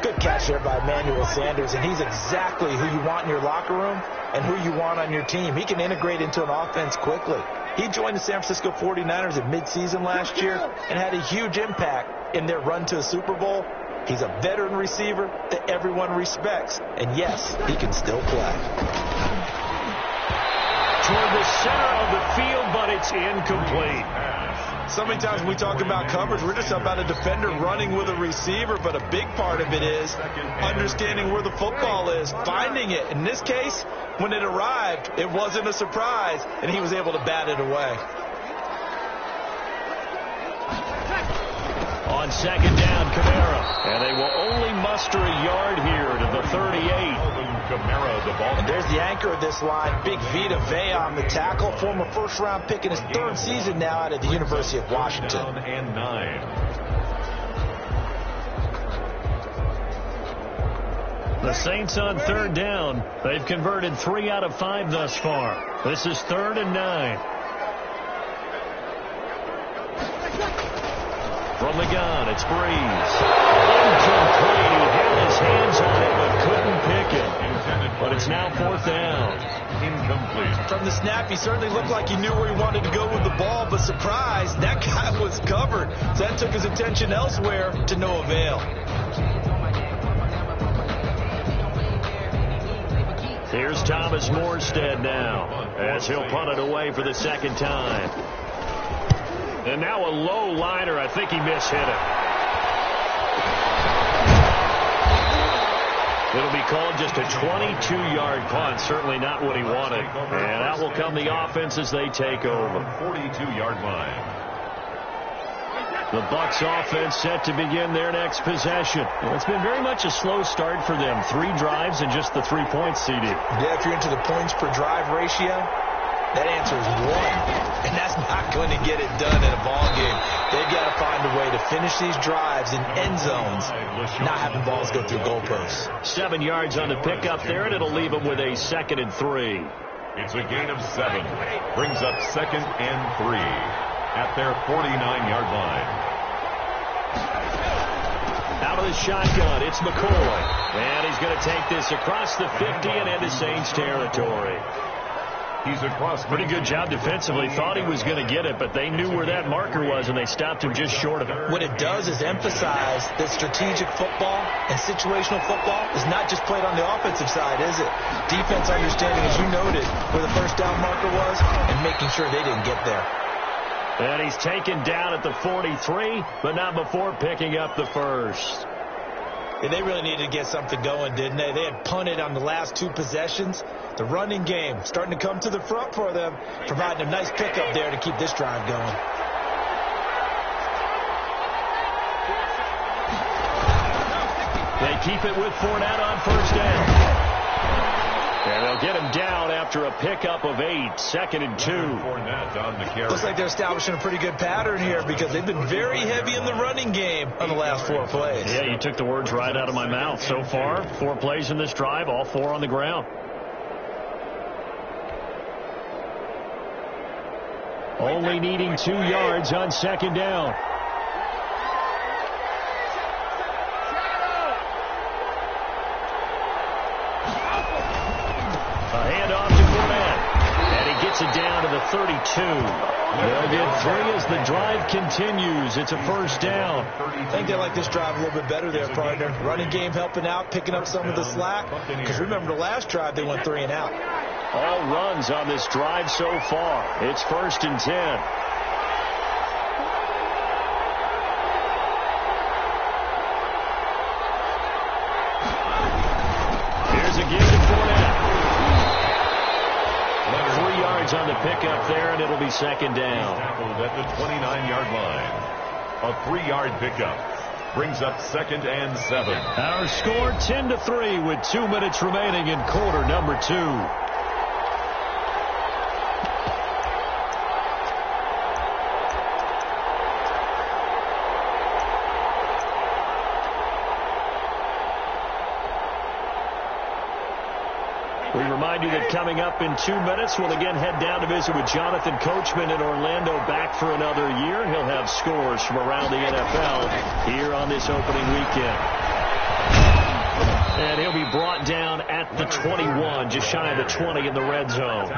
Good catch there by Emmanuel Sanders, and he's exactly who you want in your locker room and who you want on your team. He can integrate into an offense quickly. He joined the San Francisco 49ers at midseason last year and had a huge impact in their run to a Super Bowl. He's a veteran receiver that everyone respects, and yes, he can still play. Toward the center of the field, but it's incomplete. So many times when we talk about coverage, we're just about a defender running with a receiver, but a big part of it is understanding where the football is, finding it. In this case, when it arrived, it wasn't a surprise, and he was able to bat it away. On 2nd down, Camara. And they will only muster a yard here to the 38. Camara, the ball. And there's the anchor of this line, Big Vita Vea on the tackle, former 1st-round pick in his 3rd season now out of the University of Washington. Down and 9. The Saints on 3rd down. They've converted 3 out of 5 thus far. This is 3rd and 9. From the gun, it's Breeze. Incomplete. He had his hands on it, but couldn't pick it. But it's now 4th down. Incomplete. From the snap, he certainly looked like he knew where he wanted to go with the ball, but surprise, that guy was covered. So that took his attention elsewhere to no avail. Here's Thomas Morstead now, as he'll punt it away for the 2nd time. And now a low liner. I think he mishit it. It'll be called just a 22-yard punt. Certainly not what he wanted. And out will come the offense as they take over. 42-yard line. The Bucs offense set to begin their next possession. Well, it's been very much a slow start for them. 3 drives and just the 3 points, CD. Yeah, if you're into the points per drive ratio, that answer is 1. And that's not going to get it done in a ball game. They've got to find a way to finish these drives in end zones, not having balls go through goalposts. 7 yards on the pickup there, and it'll leave them with a 2nd and 3. It's a gain of 7. Brings up 2nd and 3 at their 49-yard line. Out of the shotgun, it's McCoy. And he's going to take this across the 50 and into Saints territory. He's across. Pretty good job defensively. Thought he was going to get it, but they knew where that marker was, and they stopped him just short of it. What it does is emphasize that strategic football and situational football is not just played on the offensive side, is it? Defense understanding, as you noted, where the first down marker was and making sure they didn't get there. And he's taken down at the 43, but not before picking up the first. Yeah, they really needed to get something going, didn't they? They had punted on the last 2 possessions. The running game starting to come to the front for them, providing a nice pickup there to keep this drive going. They keep it with Fournette on first down. And they'll get him down after a pickup of 8, 2nd and 2. On the carry. Looks like they're establishing a pretty good pattern here because they've been very heavy in the running game on the last 4 plays. Yeah, you took the words right out of my mouth. So far, 4 plays in this drive, all 4 on the ground. Only needing 2 yards on 2nd down. A handoff to Fournette. And he gets it down to the 32. They'll get 3 as the drive continues. It's a first down. I think they like this drive a little bit better there, partner. Running game helping out, picking up some of the slack. Because remember the last drive, they went 3 and out. All runs on this drive so far. It's 1st and 10. Here's a give to Fournette. 3 yards on the pickup there, and it'll be 2nd down. At the 29-yard line. A 3-yard pickup. Brings up 2nd and 7. Our score 10-3 with 2 minutes remaining in quarter number 2. We remind you that coming up in 2 minutes, we'll again head down to visit with Jonathan Coachman in Orlando, back for another year. He'll have scores from around the NFL here on this opening weekend. And he'll be brought down at the 21, just shy of the 20 in the red zone.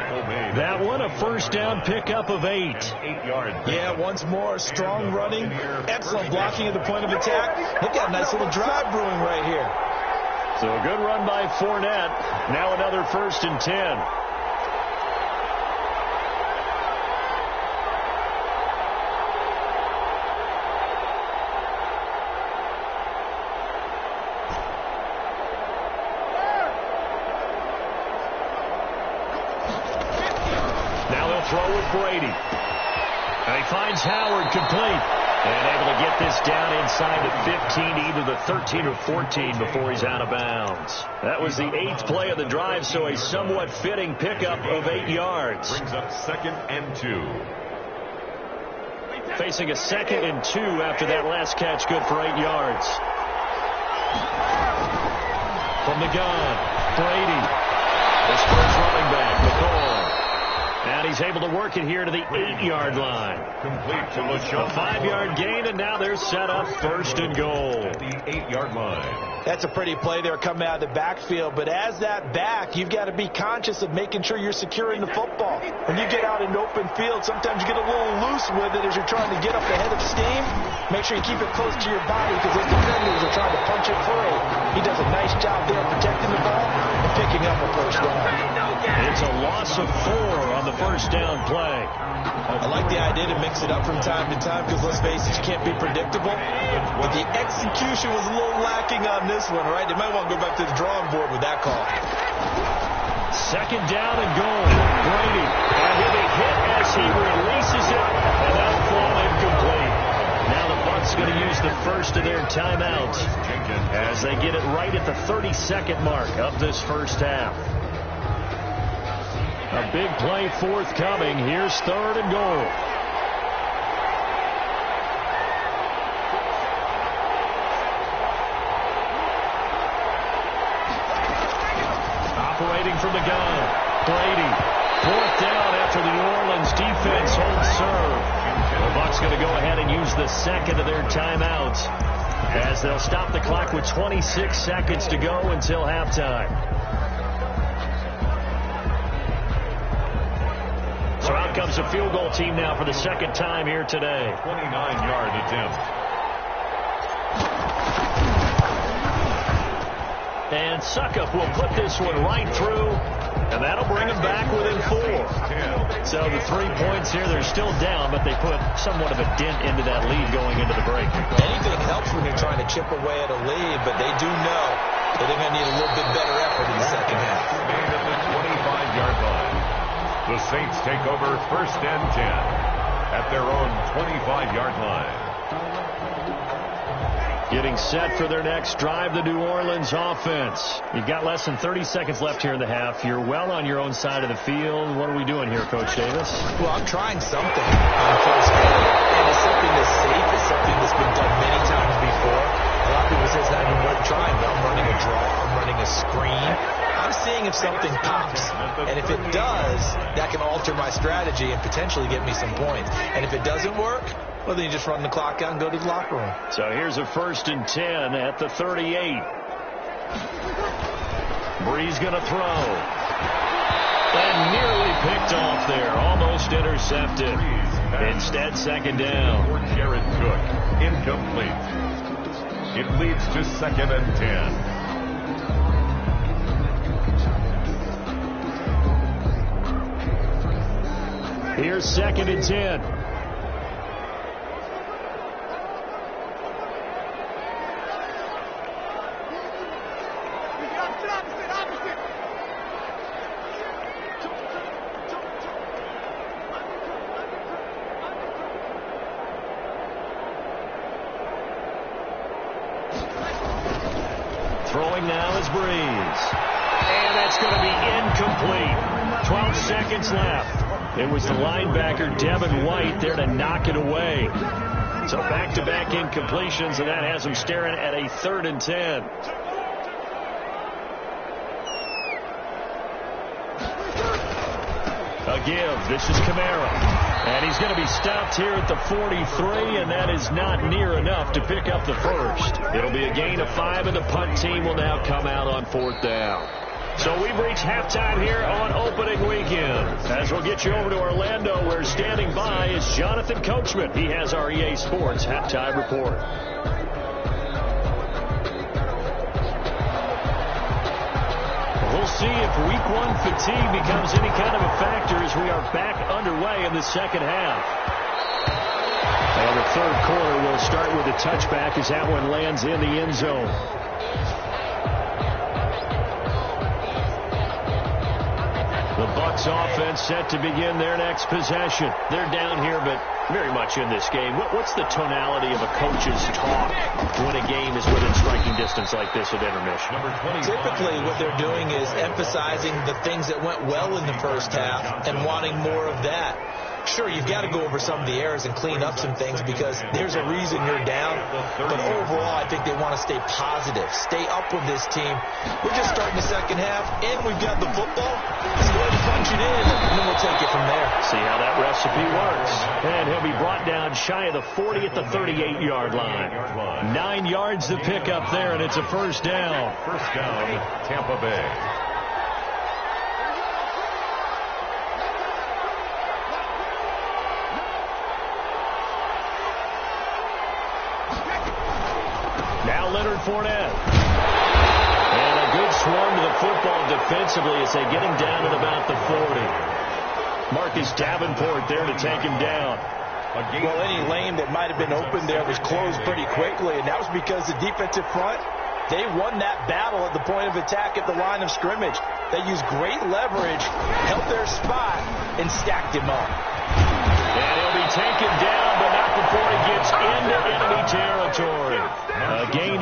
That one, a first down pickup of 8. 8 yards. Yeah, once more, strong running, excellent blocking at the point of attack. They've got a nice little drive brewing right here. So a good run by Fournette. Now another 1st and 10. Now they'll throw with Brady. And he finds Howard complete. And able to get this down inside the 15, either the 13 or 14 before he's out of bounds. That was the 8th play of the drive, so a somewhat fitting pickup of 8 yards. Brings up 2nd and 2. Facing a 2nd and 2 after that last catch, good for 8 yards. From the gun, Brady. The Spurs running back, McCoy. And he's able to work it here to the 8-yard line. Complete to LaShawn. A 5-yard gain, and now they're set up 1st and goal. At the 8-yard line. That's a pretty play there coming out of the backfield. But as that back, you've got to be conscious of making sure you're securing the football. When you get out in open field, sometimes you get a little loose with it as you're trying to get up ahead of steam. Make sure you keep it close to your body because those defenders are trying to punch it free. He does a nice job there protecting the ball and picking up a first down. It's a loss of 4 on the first down play. I like the idea to mix it up from time to time because, let's face it, you can't be predictable. But the execution was a little lacking on this one, right? They might want to go back to the drawing board with that call. 2nd down and goal. Brady. And he'll be hit as he releases it, and that'll fall incomplete. Now the use the first of their timeouts as they get it right at the 30-second mark of this first half. A big play forthcoming. Here's 3rd and goal. Operating from the gun, Brady. 4th down after the New Orleans defense holds serve. The Bucs going to go ahead and use the second of their timeouts as they'll stop the clock with 26 seconds to go until halftime. So out comes a field goal team now for the second time here today. 29-yard attempt. And Suckup will put this one right through, and that'll bring them back within 4. So the 3 points here, they're still down, but they put somewhat of a dent into that lead going into the break. Anything helps when you're trying to chip away at a lead, but they do know that they're going to need a little bit better effort in the second half. Made at the 25-yard line. The Saints take over 1st and 10 at their own 25-yard line. Getting set for their next drive, the New Orleans offense. You've got less than 30 seconds left here in the half. You're well on your own side of the field. What are we doing here, Coach Davis? Well, I'm trying something on first down, and it's something that's safe. It's something that's been done many times before. A lot of people say it's not even worth trying, but I'm running a draw. I'm running a screen. I'm seeing if something pops, and if it does, that can alter my strategy and potentially get me some points. And if it doesn't work, well, then you just run the clock out and go to the locker room. So here's a 1st and 10 at the 38. Bree's going to throw. And nearly picked off there. Almost intercepted. Instead, 2nd down. Jared Cook, incomplete. It leads to 2nd and 10. Here's 2nd and 10. Throwing now is Breeze. And that's going to be incomplete. 12 seconds left. It was the linebacker, Devin White, there to knock it away. So back-to-back incompletions, and that has him staring at a 3rd and 10. A give. This is Kamara. And he's going to be stopped here at the 43, and that is not near enough to pick up the first. It'll be a gain of 5, and the punt team will now come out on 4th down. So we've reached halftime here on opening weekend. As we'll get you over to Orlando, where standing by is Jonathan Coachman. He has our EA Sports halftime report. We'll see if week 1 fatigue becomes any kind of a factor as we are back underway in the second half. And the 3rd quarter will start with a touchback as that one lands in the end zone. The Bucs offense set to begin their next possession. They're down here, but very much in this game. What's the tonality of a coach's talk when a game is within striking distance like this at intermission? Typically, what they're doing is emphasizing the things that went well in the first half and wanting more of that. Sure, you've got to go over some of the errors and clean up some things because there's a reason you're down. But overall, I think they want to stay positive, stay up with this team. We're just starting the second half, and we've got the football. Let's go ahead and punch it in, and then we'll take it from there. See how that recipe works. And he'll be brought down shy of the 40 at the 38-yard line. 9 yards to pick up there, and it's a 1st down. 1st down, Tampa Bay. Now Leonard Fournette. And a good swarm to the football defensively as they get him down at about the 40. Marcus Davenport there to take him down. Well, any lane that might have been open there was closed pretty quickly, and that was because the defensive front, they won that battle at the point of attack at the line of scrimmage. They used great leverage, held their spot, and stacked him up. And he'll be taken down, but not before he gets into enemy territory.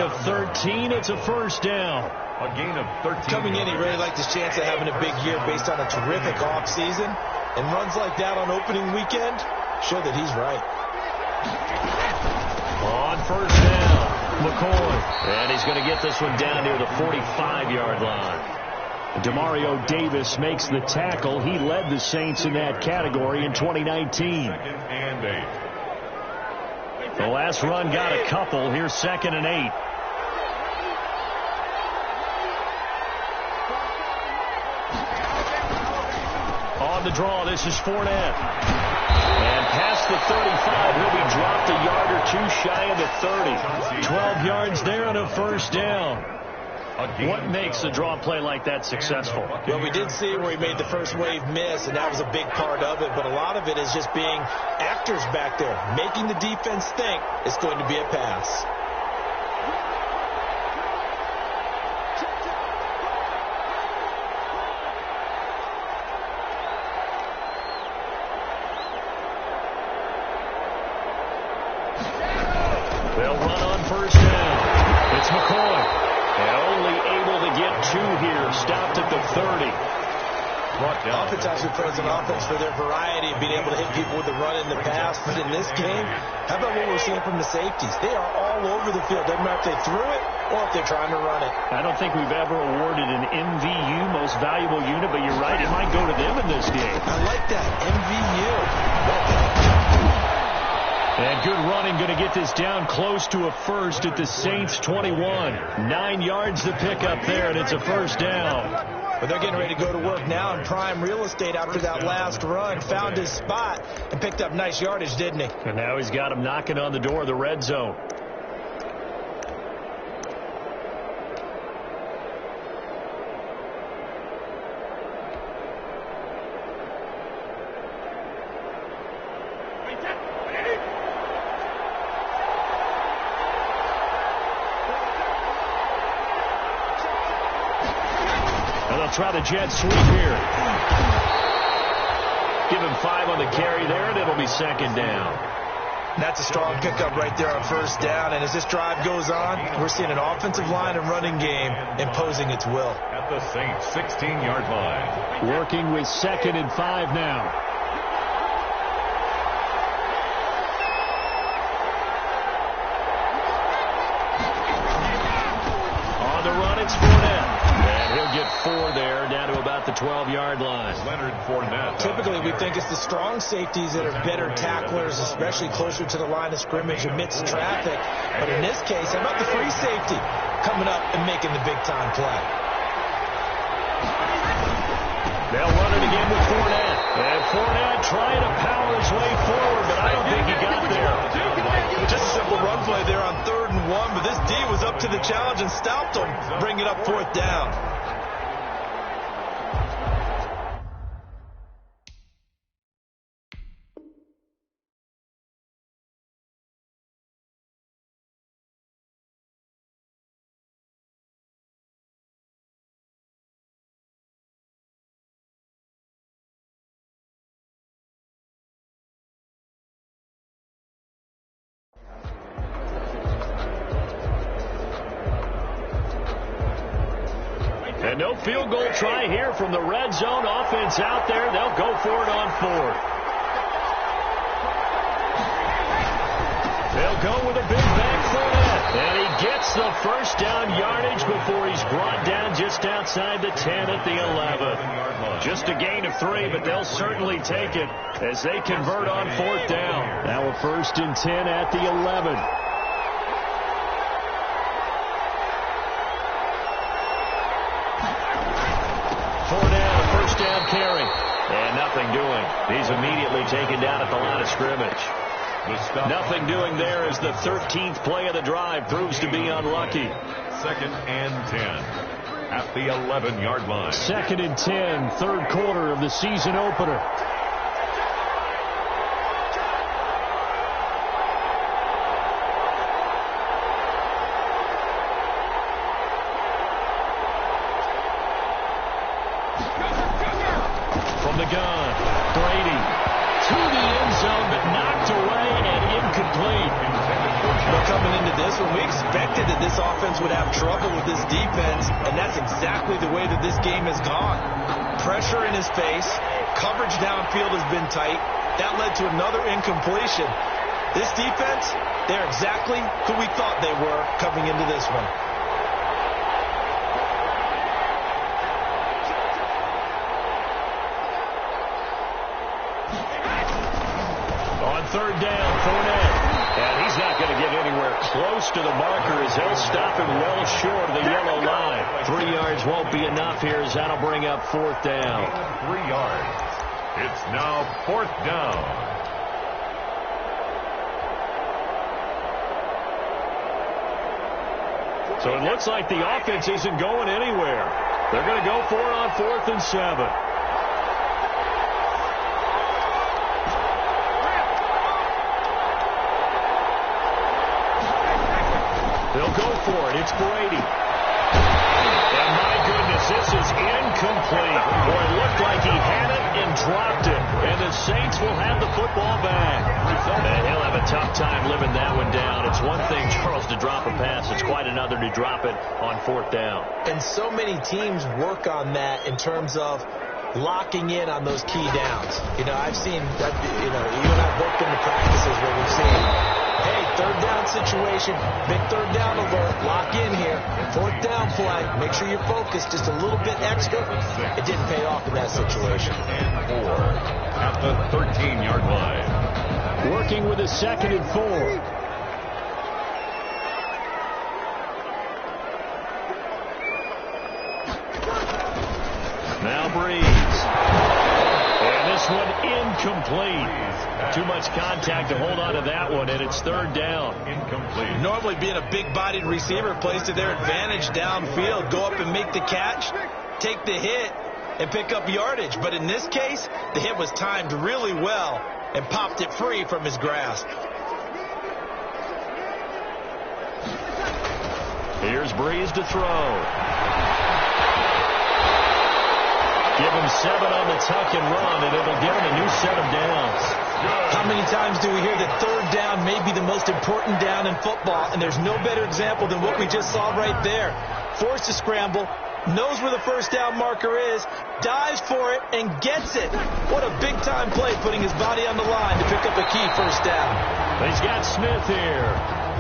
of 13. It's a first down. A gain of 13. Coming in, he really liked his chance of having a big year based on a terrific offseason. And runs like that on opening weekend show that he's right. On first down, McCoy. And he's going to get this one down near the 45-yard line. Demario Davis makes the tackle. He led the Saints in that category in 2019. 2nd and 8. The last run got a couple. Here's 2nd and 8. On the draw, this is Fournette. And past the 35, he'll be dropped a yard or two shy of the 30. 12 yards there and a first down. What makes a draw play like that successful? Well, we did see where he made the first wave miss, and that was a big part of it. But a lot of it is just being actors back there, making the defense think it's going to be a pass. They'll run on first down. It's McCoy. And only able to get 2 here. Stopped at the 30. Offense actually plays an offense for their variety of being able to hit people with the run and the pass. But in this game, how about what we're seeing from the safeties? They are all over the field. Doesn't matter if they threw it or if they're trying to run it. I don't think we've ever awarded an MVU, most valuable unit, but you're right, it might go to them in this game. I like that, MVU. And good running, going to get this down close to a first at the Saints 21. 9 yards to pick up there, and it's a first down. But they're getting ready to go to work now in prime real estate after that last run. Found his spot and picked up nice yardage, didn't he? And now he's got him knocking on the door of the red zone. Try the jet sweep here. Give him 5 on the carry there, and it'll be 2nd down. That's a strong pickup right there on first down. And as this drive goes on, we're seeing an offensive line and running game imposing its will. At the Saints 16-yard line. Working with 2nd and 5 now. On the run, it's Fournette. And he'll get 4 there, down to about the 12-yard line. Leonard Fournette. Typically, we think it's the strong safeties that are better tacklers, especially closer to the line of scrimmage amidst traffic. But in this case, how about the free safety coming up and making the big-time play? They'll run it again with Fournette. And Fournette trying to power his way forward, but I don't think he got there. Just a simple run play there on 3rd and 1, but this D was up to the challenge and stopped him, bringing up 4th down. And no field goal try here from the red zone. Offense out there. They'll go for it on 4th. They'll go with a big back Fournette. And he gets the first down yardage before he's brought down just outside the 10 at the 11. Just a gain of 3, but they'll certainly take it as they convert on 4th down. Now a 1st and 10 at the 11. Fournette, a first down carry. And nothing doing. He's immediately taken down at the line of scrimmage. Nothing doing there as the 13th play of the drive proves to be unlucky. 2nd and 10 at the 11-yard line. 2nd and 10, 3rd quarter of the season opener. From the gun, Brady to the end zone, but knocked away and incomplete. But coming into this one, we expected that this offense would have trouble with this defense, and that's exactly the way that this game has gone. Pressure in his face, coverage downfield has been tight. That led to another incompletion. This defense, they're exactly who we thought they were coming into this one. On third down, Fournette. And he's not going to get anywhere close to the marker as they'll stop him well short of the yellow line. 3 yards won't be enough here as that'll bring up fourth down. 3 yards. It's now fourth down. So it looks like the offense isn't going anywhere. They're going to go for it on 4th and 7. They'll go for it. It's Brady. And my goodness, this is incomplete. Boy, it looked like he had it and dropped it. And the Saints will have the football back. And he'll have a tough time living that one down. It's one thing, Charles, to drop a pass. It's quite another to drop it on 4th down. And so many teams work on that in terms of locking in on those key downs. You know, I've seen that, you know, you and I have both been to practices where we've seen, hey, third down situation, big third down alert, lock in here, 4th down play, make sure you're focused just a little bit extra. It didn't pay off in that situation. And 4 at the 13-yard line. Working with a 2nd and 4. Now Breeze. And this one incomplete. Too much contact to hold on to that one, and it's 3rd down. Incomplete. Normally being a big-bodied receiver plays to their advantage downfield. Go up and make the catch, take the hit, and pick up yardage. But in this case, the hit was timed really well and popped it free from his grasp. Here's Breeze to throw. Give him 7 on the tuck and run, and it'll give him a new set of downs. How many times do we hear that third down may be the most important down in football, and there's no better example than what we just saw right there. Forced to scramble, knows where the first down marker is, dives for it, and gets it. What a big-time play, putting his body on the line to pick up a key first down. He's got Smith here,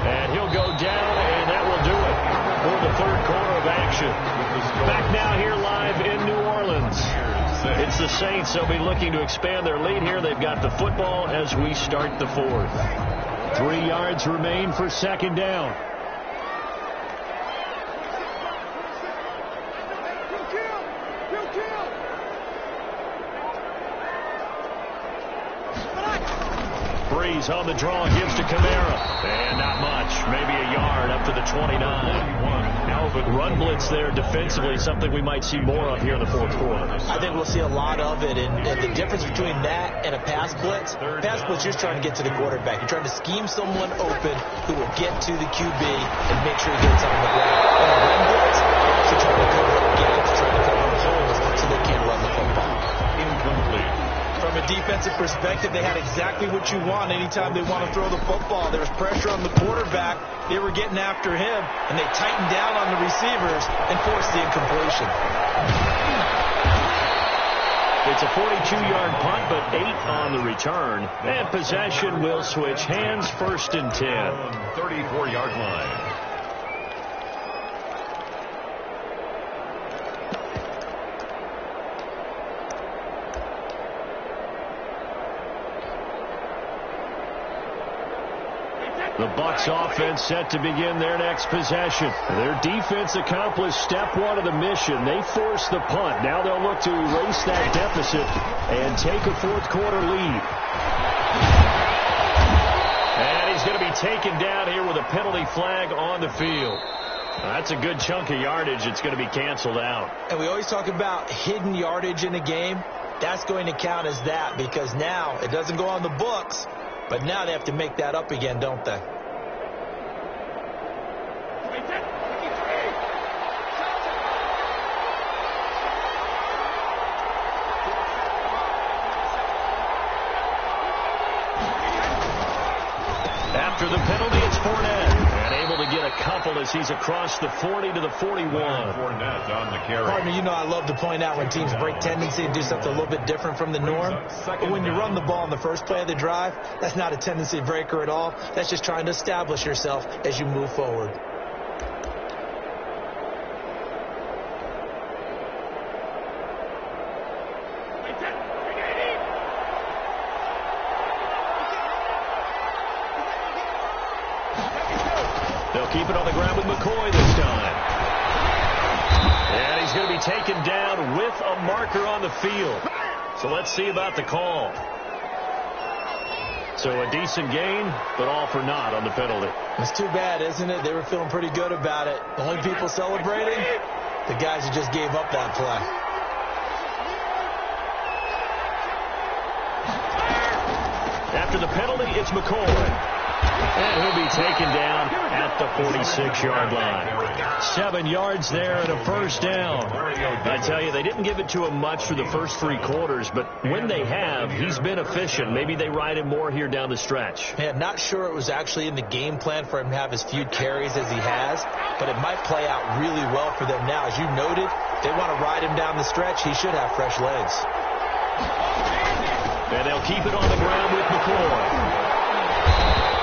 and he'll go down, and that will do it for the 3rd quarter of action. Back now here live in New Orleans. It's the Saints. They'll be looking to expand their lead here. They've got the football as we start the 4th. 3 yards remain for 2nd down. Breeze on the draw, gives to Kamara. And not much. Maybe a yard up to the 29. Run blitz there defensively, something we might see more of here in the 4th quarter. I think we'll see a lot of it, and the difference between that and a pass blitz, you're trying to get to the quarterback. You're trying to scheme someone open who will get to the QB and make sure he gets on the ground. And a run blitz, you're trying to cover up gaps, trying to cover up holes so they can't run the football. Incomplete. From a defensive perspective, they had exactly what you want anytime they want to throw the football. There was pressure on the quarterback. They were getting after him, and they tightened down on the receivers and forced the incompletion. It's a 42-yard punt, but 8 on the return. And possession will switch hands, 1st and 10. 34-yard line. The Bucs offense set to begin their next possession. Their defense accomplished step 1 of the mission. They forced the punt. Now they'll look to erase that deficit and take a 4th quarter lead. And he's going to be taken down here with a penalty flag on the field. That's a good chunk of yardage. It's going to be canceled out. And we always talk about hidden yardage in a game. That's going to count as that because now it doesn't go on the books. But now they have to make that up again, don't they? At After the penalty, it's Fournette. And able to get a couple as he's across the 40 to the 41. Fournette on the carry. Partner, you know I love to point out when teams break tendency and do something a little bit different from the norm. But when you run the ball in the first play of the drive, that's not a tendency breaker at all. That's just trying to establish yourself as you move forward. They'll keep it on the ground with McCoy this time. And he's going to be taken down with a marker on the field. So let's see about the call. So a decent gain, but all for naught on the penalty. It's too bad, isn't it? They were feeling pretty good about it. The only people celebrating, the guys who just gave up that play. After the penalty, it's McCoy. And he'll be taken down at the 46-yard line. 7 yards there and a first down. I tell you, they didn't give it to him much for the first 3 quarters, but when they have, he's been efficient. Maybe they ride him more here down the stretch. Man, not sure it was actually in the game plan for him to have as few carries as he has, but it might play out really well for them now. As you noted, if they want to ride him down the stretch, he should have fresh legs. And they'll keep it on the ground with McCoy.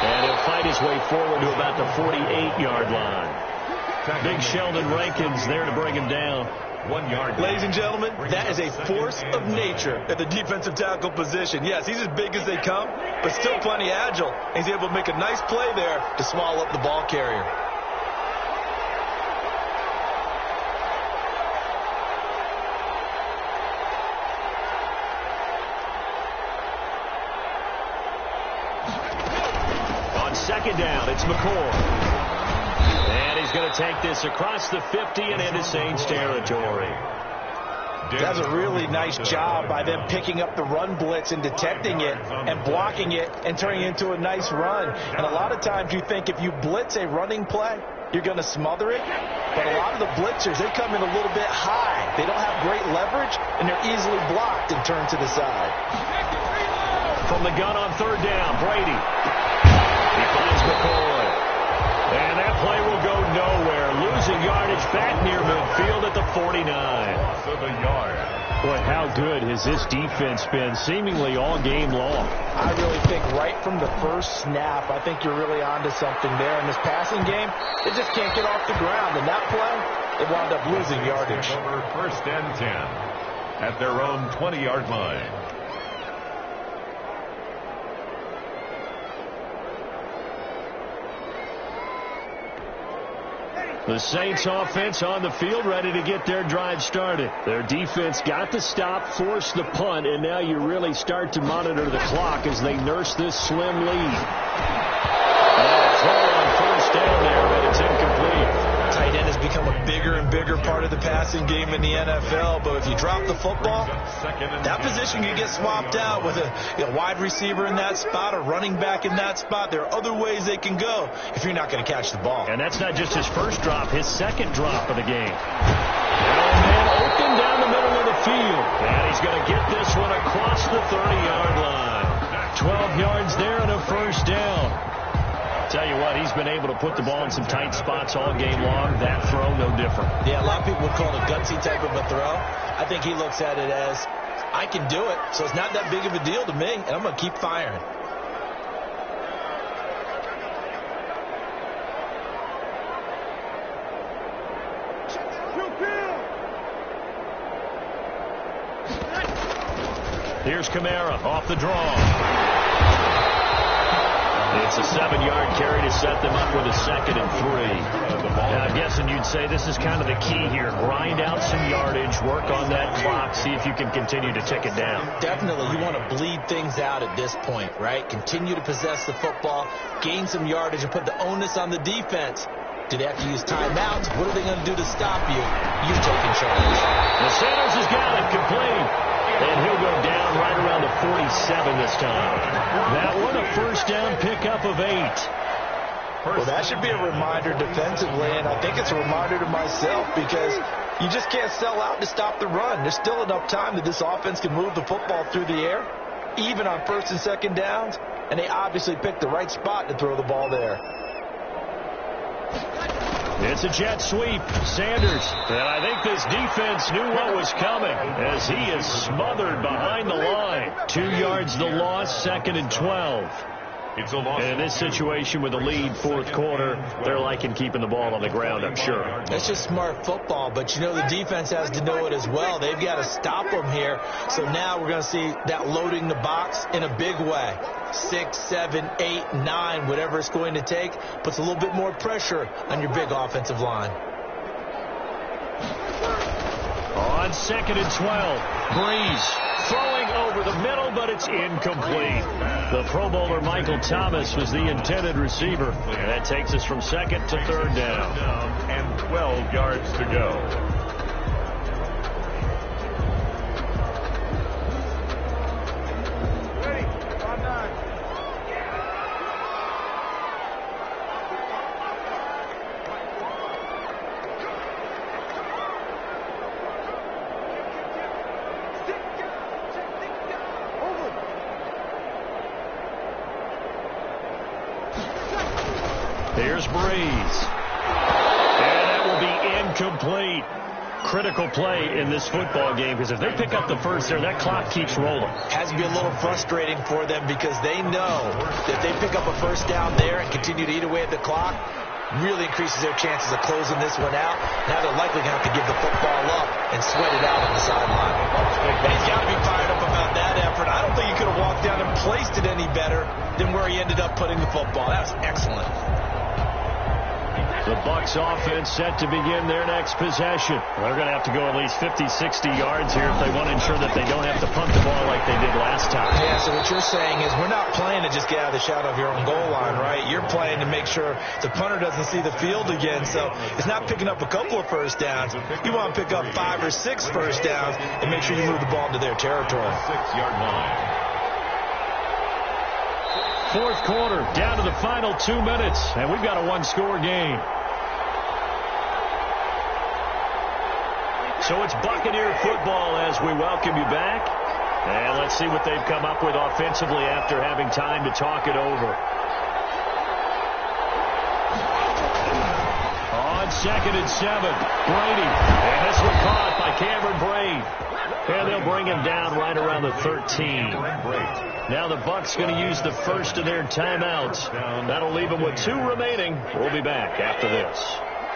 And he'll fight his way forward to about the 48-yard line. Big Sheldon Rankins there to bring him down. 1 yard. Ladies and gentlemen, that is a force of nature at the defensive tackle position. Yes, he's as big as they come, but still plenty agile. He's able to make a nice play there to swallow up the ball carrier. Second down, it's McCoy. And he's going to take this across the 50 and into Saints territory. That's a really nice job by them picking up the run blitz and detecting it and blocking it and turning it into a nice run. And a lot of times you think if you blitz a running play, you're going to smother it. But a lot of the blitzers, they come in a little bit high. They don't have great leverage, and they're easily blocked and turned to the side. From the gun on third down, Brady. He finds McCoy. And that play will go nowhere. Losing yardage back near midfield at the 49. Loss of a yard. Boy, how good has this defense been seemingly all game long? I really think right from the first snap, I think you're really onto something there. In this passing game, they just can't get off the ground. And that play, they wound up losing yardage. Over 1st and 10 at their own 20-yard line. The Saints offense on the field ready to get their drive started. Their defense got the stop, forced the punt, and now you really start to monitor the clock as they nurse this slim lead. Throw on first down there, but it's incomplete. Tight end has become a bigger and bigger part of the passing game in the NFL, but if you drop the football, that position can get swapped out with a wide receiver in that spot, a running back in that spot. There are other ways they can go if you're not going to catch the ball. And that's not just his first drop, his second drop of the game. And man open down the middle of the field. And he's going to get this one across the 30-yard line. 12 yards there and a first down. Tell you what, he's been able to put the ball in some tight spots all game long. That throw, no different. Yeah, a lot of people would call it a gutsy type of a throw. I think he looks at it as, I can do it, so it's not that big of a deal to me, and I'm going to keep firing. Here's Kamara off the draw. It's a 7-yard carry to set them up with a 2nd and 3. Now, I'm guessing you'd say this is kind of the key here. Grind out some yardage, work on that clock, see if you can continue to tick it down. Definitely. You want to bleed things out at this point, right? Continue to possess the football, gain some yardage, and put the onus on the defense. Do they have to use timeouts? What are they going to do to stop you? You're taking charge. The Sanders has got it complete. And he'll go down right around the 47 this time. That one, a first down pickup of 8. Well, that should be a reminder defensively, and I think it's a reminder to myself because you just can't sell out to stop the run. There's still enough time that this offense can move the football through the air, even on 1st and 2nd downs. and they obviously picked the right spot to throw the ball there. It's a jet sweep. Sanders. And I think this defense knew what was coming as he is smothered behind the line. 2 yards the loss, 2nd and 12. It's a loss. And in this situation with a lead, fourth quarter, they're liking keeping the ball on the ground, I'm sure. That's just smart football, but you know the defense has to know it as well. They've got to stop them here. So now we're going to see that loading the box in a big way. 6, 7, 8, 9, whatever it's going to take, puts a little bit more pressure on your big offensive line. On 2nd and 12, Breeze throwing over the middle, but it's incomplete. The Pro Bowler Michael Thomas was the intended receiver, and that takes us from 2nd to 3rd down. And 12 yards to go. Here's Breeze. And that will be incomplete. Critical play in this football game, because if they pick up the first there, that clock keeps rolling. Has to be a little frustrating for them because they know that if they pick up a first down there and continue to eat away at the clock, really increases their chances of closing this one out. Now they're likely going to have to give the football up and sweat it out on the sideline. And he's got to be fired up about that effort. I don't think he could have walked down and placed it any better than where he ended up putting the football. That was excellent. The Bucs offense set to begin their next possession. They're going to have to go at least 50, 60 yards here if they want to ensure that they don't have to punt the ball like they did last time. Yeah, so what you're saying is we're not playing to just get out of the shadow of your own goal line, right? You're playing to make sure the punter doesn't see the field again. So it's not picking up a couple of first downs. You want to pick up 5 or 6 first downs and make sure you move the ball into their territory. 6-yard line. Fourth quarter, down to the final 2 minutes, and we've got a one-score game. So it's Buccaneer football as we welcome you back. And let's see what they've come up with offensively after having time to talk it over. On 2nd and 7, Brady. And this one caught by Cameron Brate. And they'll bring him down right around the 13. Now the Bucs going to use the first of their timeouts. That'll leave them with 2 remaining. We'll be back after this.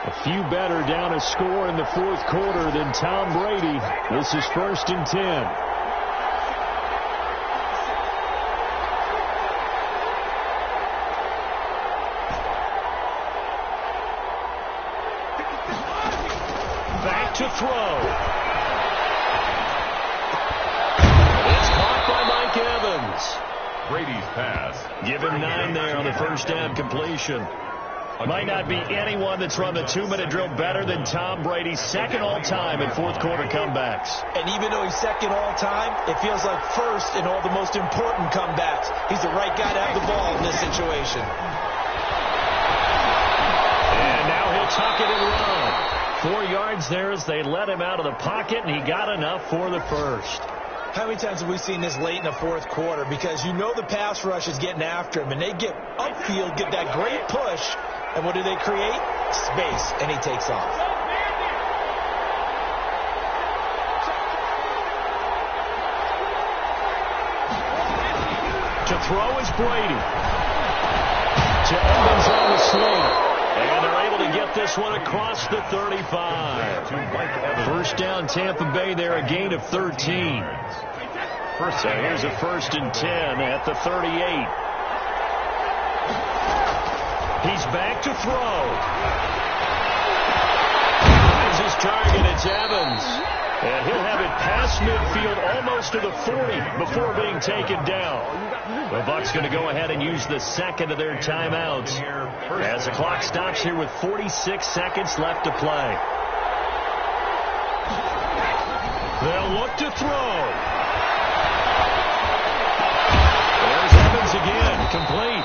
A few better down a score in the fourth quarter than Tom Brady. This is 1st and 10. Back to throw. It's caught by Mike Evans. Brady's pass. Give him 9 there on the first down completion. Might not be anyone that's run the 2-minute drill better than Tom Brady, 2nd all-time in fourth-quarter comebacks. And even though he's 2nd all-time, it feels like 1st in all the most important comebacks. He's the right guy to have the ball in this situation. And now he'll tuck it and run. 4 yards there as they let him out of the pocket, and he got enough for the first. How many times have we seen this late in the fourth quarter? Because you know the pass rush is getting after him, and they get upfield, get that great push, and what do they create? Space, and he takes off. To throw is Brady. To Evans on the swing. And they're able to get this one across the 35. First down Tampa Bay there, a gain of 13. So here's a 1st and 10 at the 38. He's back to throw. Finds his target. It's Evans. And he'll have it past midfield almost to the 40 before being taken down. The Bucs going to go ahead and use the 2nd of their timeouts as the clock stops here with 46 seconds left to play. They'll look to throw. There's Evans again, complete.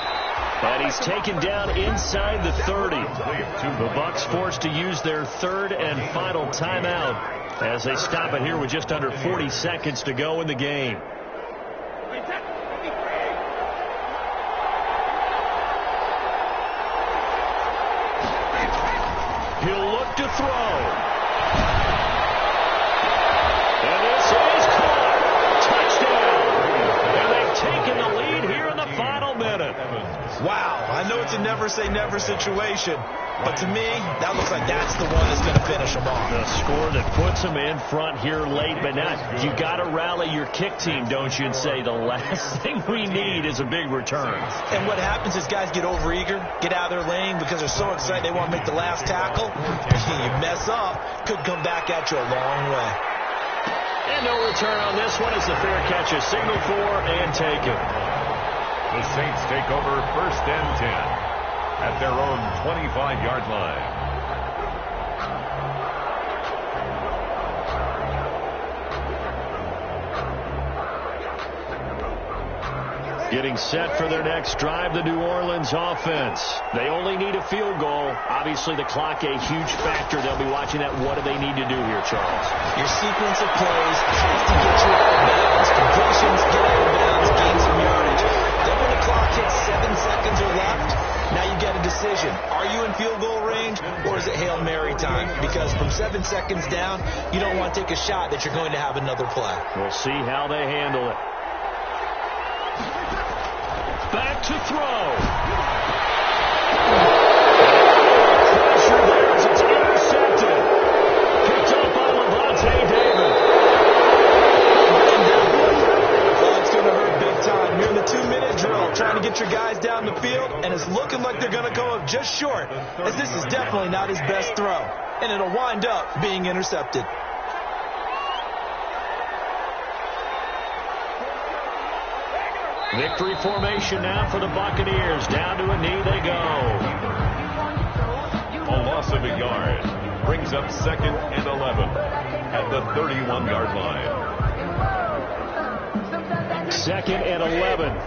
And he's taken down inside the 30. The Bucs forced to use their 3rd and final timeout as they stop it here with just under 40 seconds to go in the game. He'll look to throw. And this is caught. Touchdown. And they've taken the lead here in the final minute. Wow, I know it's a never-say-never situation, but to me, that looks like that's the one that's going to finish them off. The score that puts them in front here late, but now you got to rally your kick team, don't you, and say the last thing we need is a big return. And what happens is guys get overeager, get out of their lane because they're so excited they want to make the last tackle. You mess up, could come back at you a long way. And no return on this one as the fair catch is signaled for and taken. The Saints take over 1st and 10 at their own 25-yard line. Getting set for their next drive, the New Orleans offense. They only need a field goal. Obviously, the clock a huge factor. They'll be watching that. What do they need to do here, Charles? Your sequence of plays has to get you out of bounds. Completions, get out of bounds, gain some yardage. Then when the clock hits 7 seconds or left, now you get a decision. Are you in field goal range, or is it Hail Mary time? Because from 7 seconds down, you don't want to take a shot that you're going to have another play. We'll see how they handle it. Back to throw. Pressure there as it's intercepted. Picked up by Levante David. Well, it's going to hurt big time. You're in the 2-minute drill trying to get your guys down the field, and it's looking like they're going to go up just short, as this is definitely not his best throw, and it'll wind up being intercepted. Victory formation now for the Buccaneers. Down to a knee they go. A loss of a yard brings up 2nd and 11 at the 31-yard line. 2nd and 11.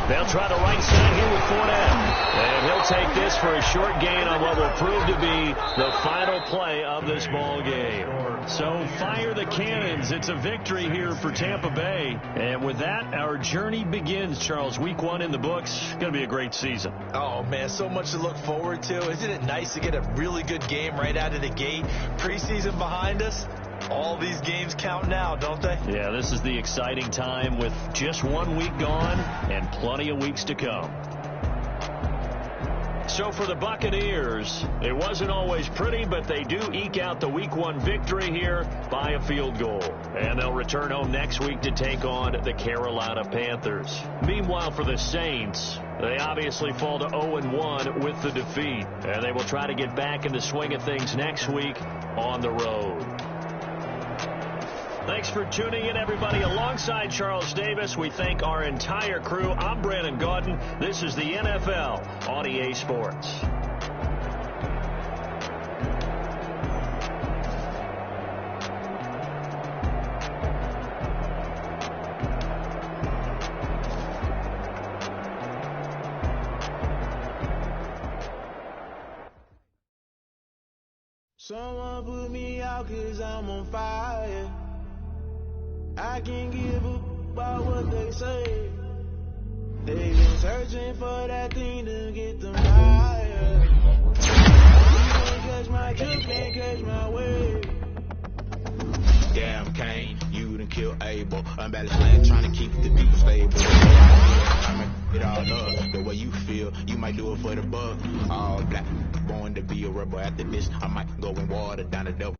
They'll try the right side here with Fournette. And he'll take this for a short gain on what will prove to be the final play of this ball game. So fire the cannons. It's a victory here for Tampa Bay. And with that, our journey begins, Charles. Week 1 in the books. Going to be a great season. Oh, man, so much to look forward to. Isn't it nice to get a really good game right out of the gate? Preseason behind us. All these games count now, don't they? Yeah, this is the exciting time with just 1 week gone and plenty of weeks to come. So for the Buccaneers, it wasn't always pretty, but they do eke out the Week 1 victory here by a field goal. And they'll return home next week to take on the Carolina Panthers. Meanwhile, for the Saints, they obviously fall to 0-1 with the defeat. And they will try to get back in the swing of things next week on the road. Thanks for tuning in, everybody. Alongside Charles Davis, we thank our entire crew. I'm Brandon Gaudin. This is the NFL on EA Sports. Someone put me out 'cause I'm on fire. I can't give a about what they say. They've been searching for that thing to get them higher. You can't catch my drift, can't catch my wave. Damn Kane, you done killed Abel. Unbalanced land, trying to keep the people stable. I'ma get all up the way you feel. You might do it for the buck. All black, born to be a rebel. After this, I might go and water down the devil.